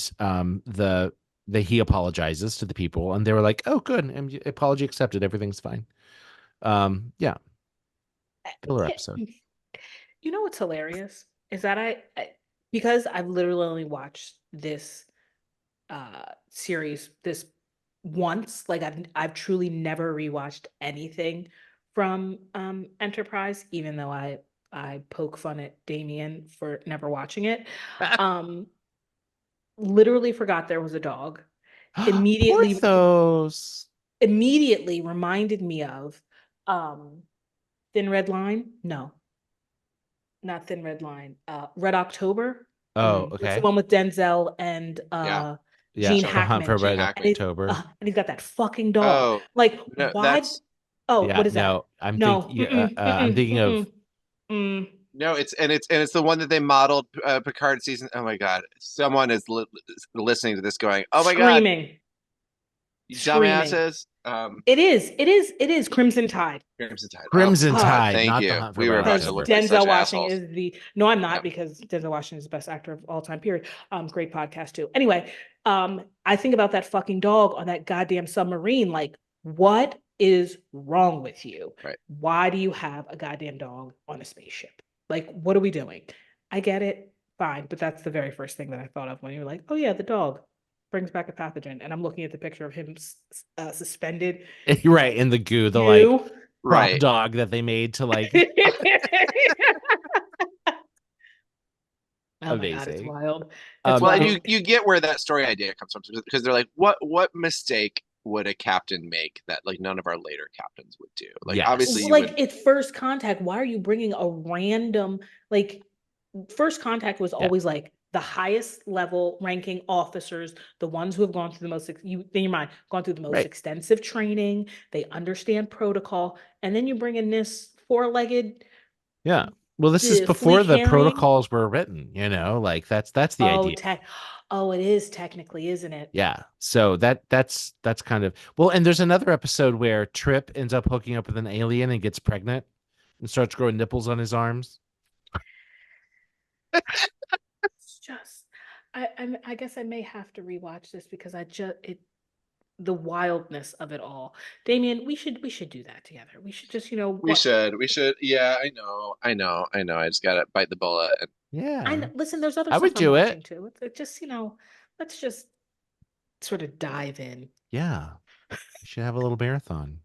he apologizes to the people, and they were like, "Oh, good, and apology accepted. Everything's fine." Yeah, killer episode. You know what's hilarious is that I because I've literally only watched this series this once. Like I've truly never rewatched anything from Enterprise, even though I poke fun at Damien for never watching it. Literally forgot there was a dog. Immediately immediately reminded me of Thin Red Line. No, not Thin Red Line. Red October. Oh, okay. It's the one with Denzel and Gene Hackman. For Red October. And he's got that fucking dog. Like, no, why? What is that? No, I'm thinking of. No, it's the one that they modeled Picard season. Oh my god, someone is listening to this going, "Oh my Screaming. God, you dumbasses!" It is Crimson Tide. Crimson Tide. Thank you. We were about to look at Denzel such Washington assholes. is the no, I'm not because Denzel Washington is the best actor of all time. Period. Great podcast too. Anyway, I think about that fucking dog on that goddamn submarine. Like, what is wrong with you? Right. Why do you have a goddamn dog on a spaceship? Like, what are we doing? I get it, fine, but that's the very first thing that I thought of when you were like, "Oh yeah, the dog brings back a pathogen," and I'm looking at the picture of him suspended, right in the goo, the like prop dog that they made to like. Amazing. God, it's wild. Well, wild. And you get where that story idea comes from because they're like, what mistake would a captain make that like none of our later captains would do? Like, obviously, it's First Contact. Why are you bringing a random like? First Contact was always like the highest level ranking officers, the ones who have gone through the most gone through the most extensive training. They understand protocol, and then you bring in this four-legged. Yeah. Well, this is before the protocols were written, like that's the idea. It is technically, isn't it? Yeah. So that's kind of, well, and there's another episode where Trip ends up hooking up with an alien and gets pregnant and starts growing nipples on his arms. It's just, I guess I may have to rewatch this because the wildness of it all. Damien, we should do that together. We should just, we should. Yeah, I know. I just gotta bite the bullet. Listen, there's other stuff I would do it too. It's just, let's just sort of dive in. Yeah. We should have a little marathon.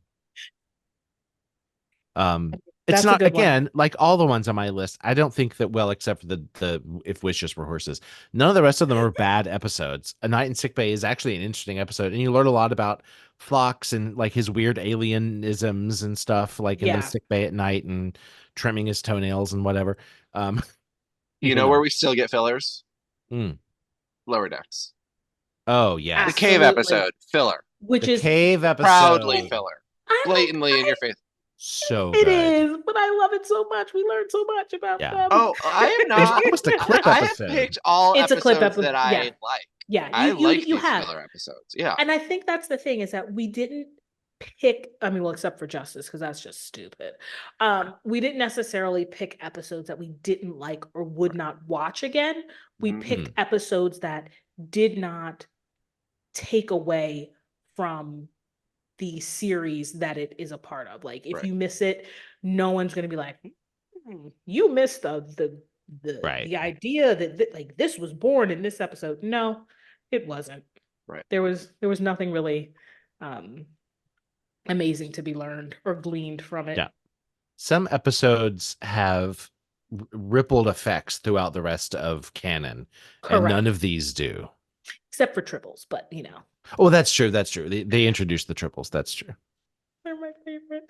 It's not, again, like all the ones on my list, I don't think that, well, except for the If Wishes Were Horses, none of the rest of them are bad episodes. A Night in Sickbay is actually an interesting episode, and you learn a lot about Phlox and like his weird alienisms and stuff, like in the sickbay at night and trimming his toenails and whatever. You know where we still get fillers? Lower Decks. Oh yeah, the cave episode filler, which is cave episode, proudly filler, blatantly in your face. So it is, but I love it so much. We learned so much about them. Oh, I am not. It's almost a clip episode. I have picked all episodes that I like. Yeah, I like these filler episodes. Yeah, and I think that's the thing is that we didn't pick. I mean, well, except for Justice, because that's just stupid. We didn't necessarily pick episodes that we didn't like or would not watch again. We picked episodes that did not take away from the series that it is a part of. Like, if you miss it, no one's going to be like, you missed the idea that like this was born in this episode. No, it wasn't. Right. There was nothing really amazing to be learned or gleaned from it. Yeah. Some episodes have rippled effects throughout the rest of canon. Correct. And none of these do. Except for triples, but Oh, that's true. That's true. They introduced the triples. That's true. They're my favorite.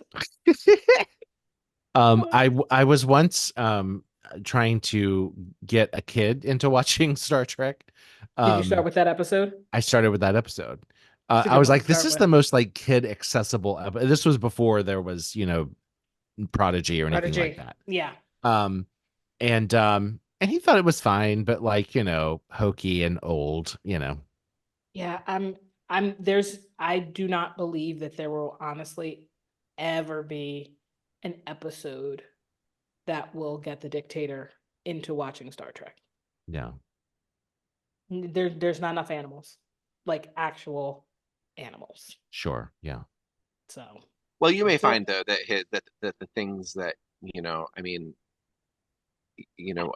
I was once trying to get a kid into watching Star Trek. Did you start with that episode? I started with that episode. I was like, this is the most like kid accessible. This was before there was, Prodigy or anything like that. Yeah. And he thought it was fine, but like, hokey and old, Yeah, I do not believe that there will honestly ever be an episode that will get the dictator into watching Star Trek. No. There's not enough animals, like actual animals. Sure. Yeah. So. Well, you may find though that the things that I mean,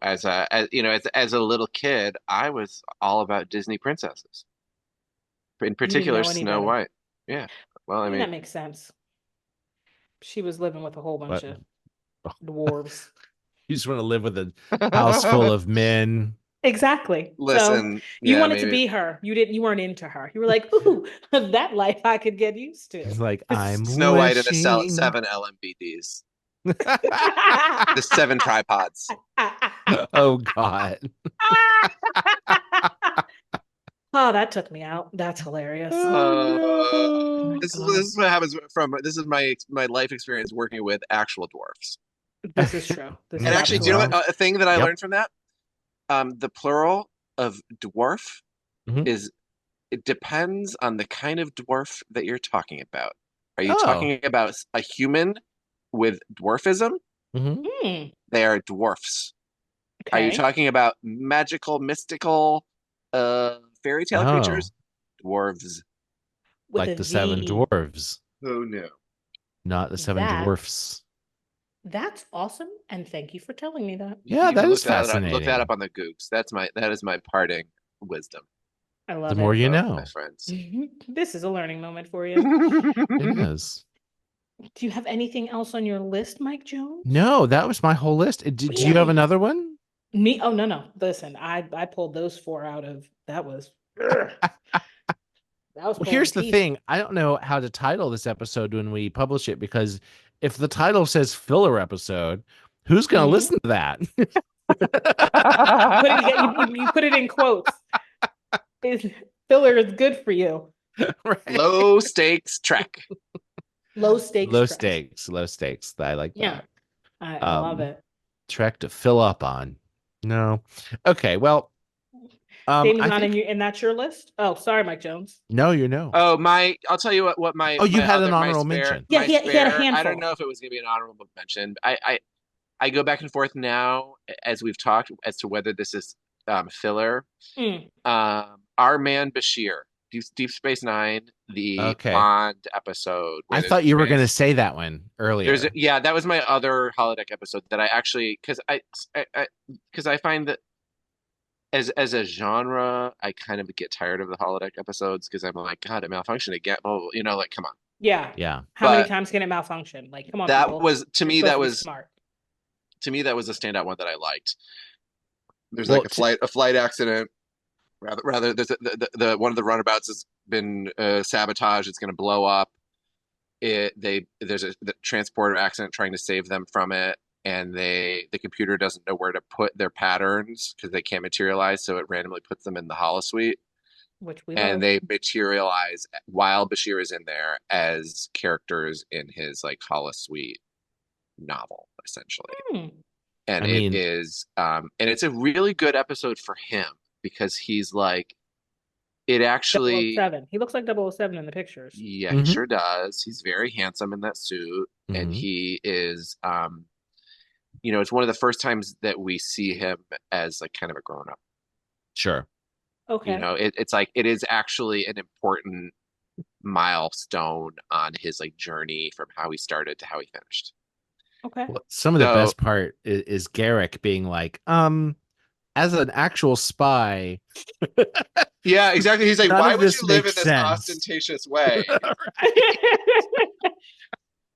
as a little kid, I was all about Disney princesses, in particular Snow White. Yeah. Well, I mean that makes sense. She was living with a whole bunch of dwarves. You just want to live with a house full of men. Exactly. Listen, so you wanted to be her. You weren't into her. You were like, ooh, that life I could get used to. It's like I'm Snow White and the 7 LMBDs. The 7 tripods. Oh God. Oh, that took me out. That's hilarious. This is what happens this is my life experience working with actual dwarfs. This is true. And actually, do you know what, a thing that I learned from that? The plural of dwarf is, it depends on the kind of dwarf that you're talking about. Are you talking about a human with dwarfism? They are dwarfs. Okay. Are you talking about magical, mystical, fairy tale creatures? Dwarves. Like the 7 dwarves. Oh no. Not the 7 dwarfs. That's awesome, and thank you for telling me that. Yeah, that is fascinating. Look that up on the Googs. That is my parting wisdom. I love it. The more you know, my friends. This is a learning moment for you. It is. Do you have anything else on your list, Mike Jones? No, that was my whole list. Do you have another one? Me? Oh no. Listen, I pulled those 4 out of that was. Well, here's the thing. I don't know how to title this episode when we publish it, because if the title says filler episode, who's going to listen to that? You put it in quotes. Filler is good for you. Right. Low stakes Trek. Low stakes. Low stakes. I like that. Yeah, I love it. Trek to fill up on. No. Okay. Well. And that's your list? Oh, sorry, Mike Jones. No, you know. Oh, I'll tell you what my. Oh, you had an honorable mention. Yeah, he had a handful. I don't know if it was going to be an honorable mention. I go back and forth now, as we've talked, as to whether this is filler. Our man Bashir, Deep Space Nine, the Bond episode. I thought you were going to say that one earlier. That was my other holodeck episode that I actually, because I find that as a genre, I kind of get tired of the holodeck episodes, because I'm like, God, it malfunctioned again. Oh, come on. Yeah. How many times can it malfunction? Like, come on. That people. was to me. That was smart. To me, that was a standout one that I liked. There's like a flight accident. Rather, there's the one of the runabouts has been sabotaged. It's going to blow up. There's the transporter accident trying to save them from it, and the computer doesn't know where to put their patterns because they can't materialize, so it randomly puts them in the holosuite. And they materialize while Bashir is in there as characters in his like holosuite novel, essentially. And it is and it's a really good episode for him, because he's like, it actually 007. He looks like 007 in the pictures. Yeah, he sure does. He's very handsome in that suit, and he is it's one of the first times that we see him as like kind of a grown-up. Sure. Okay. It's like, it is actually an important milestone on his like journey from how he started to how he finished. Okay. Well, some of the best part is Garak being like, as an actual spy. Yeah, exactly. He's like, why would you live in this ostentatious way?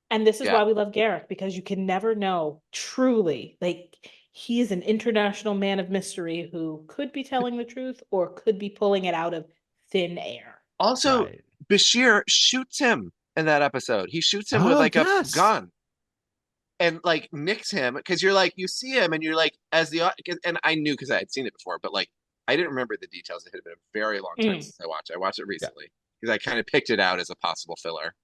And this is why we love Garak, because you can never know truly. Like, he is an international man of mystery who could be telling the truth or could be pulling it out of thin air. Also, Bashir shoots him in that episode. He shoots him with like a gun. And like nicks him, because you're like, you see him and you're like, and I knew because I had seen it before, but like I didn't remember the details. It had been a very long time since I watched it. I watched it recently because I kind of picked it out as a possible filler.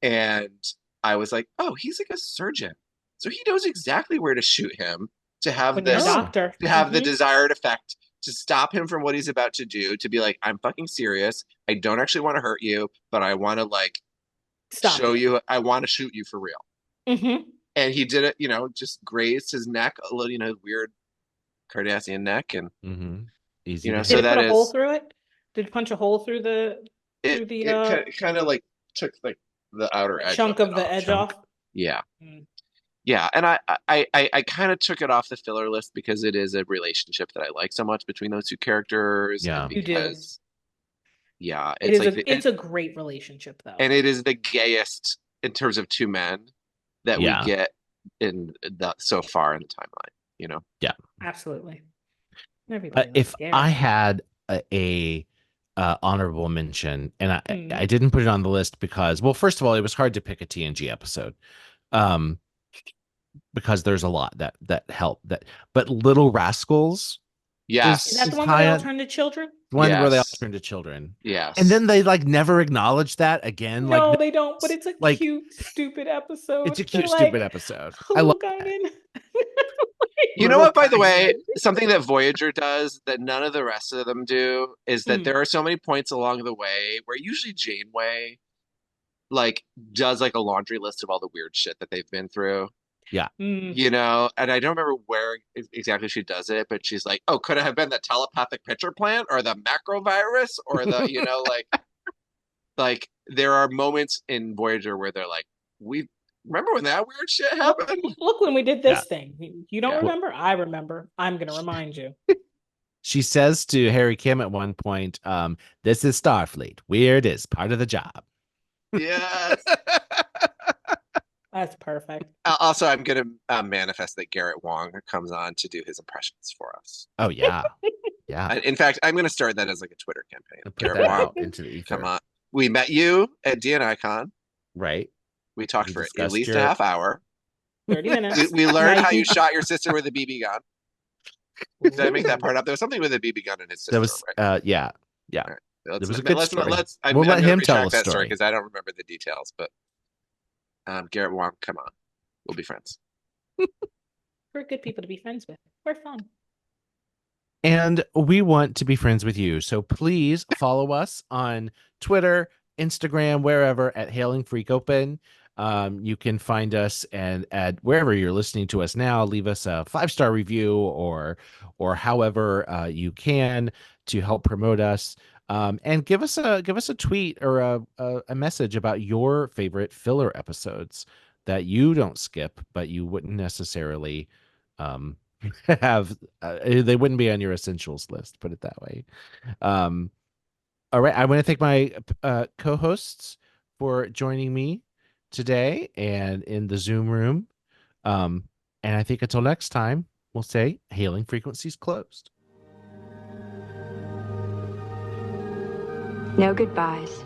And I was like, oh, he's like a surgeon. So he knows exactly where to shoot him to have this doctor, to have the desired effect to stop him from what he's about to do, to be like, I'm fucking serious. I don't actually want to hurt you, but I want to like show you. I want to shoot you for real. Mm-hmm. And he did it, just grazed his neck a little, weird Cardassian neck, and easy. Did it put a hole through it? Did it punch a hole through the? It kind of like took like the outer edge chunk of the edge off. Yeah. Yeah, and I kind of took it off the filler list because it is a relationship that I like so much between those two characters. Yeah, you do. Yeah, it's a great relationship though, and it is the gayest in terms of two men that we get in so far in the timeline. Yeah, absolutely. If I had a honorable mention, and I didn't put it on the list because, well, first of all, it was hard to pick a TNG episode. Because there's a lot that help that, but Little Rascals. Yes. Is that the one where they all turn to children? One where they all turn to children. Yes. And then they like never acknowledge that again. No, like, they don't, but it's a cute, stupid episode. It's a cute, stupid episode. I love it. You know what, by the way, something that Voyager does that none of the rest of them do is that there are so many points along the way where usually Janeway like does like a laundry list of all the weird shit that they've been through. Yeah. And I don't remember where exactly she does it, but she's like, oh, could it have been the telepathic picture plant or the macrovirus or the, like there are moments in Voyager where they're like, we remember when that weird shit happened? Look when we did this thing. You don't remember? I remember. I'm going to remind you. She says to Harry Kim at one point, this is Starfleet. Weird is part of the job. Yes. That's perfect. Also, I'm going to manifest that Garrett Wang comes on to do his impressions for us. Oh, yeah. Yeah. In fact, I'm going to start that as like a Twitter campaign. Garrett Wang, into the ether. Come on. We met you at DNICon. Right. We talked for at least a half hour. 30 minutes. We learned how you shot your sister with a BB gun. Did I make that part up? There was something with a BB gun in his sister. There was, right? Yeah. Right. It was a good story. We'll let him tell the story because I don't remember the details. But Garrett Wang, come on, we'll be friends. We're good people to be friends with. We're fun. And we want to be friends with you. So please follow us on Twitter, Instagram, wherever at Hailing Freak Open. You can find us and at wherever you're listening to us now, leave us a 5-star review or however you can to help promote us. And give us a tweet or a message about your favorite filler episodes that you don't skip, but you wouldn't necessarily have. They wouldn't be on your essentials list. Put it that way. All right, I want to thank my co-hosts for joining me today and in the Zoom room. And I think until next time, we'll say Hailing Frequencies closed. No goodbyes.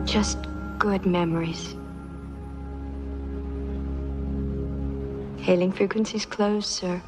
Just good memories. Hailing Frequencies closed, sir.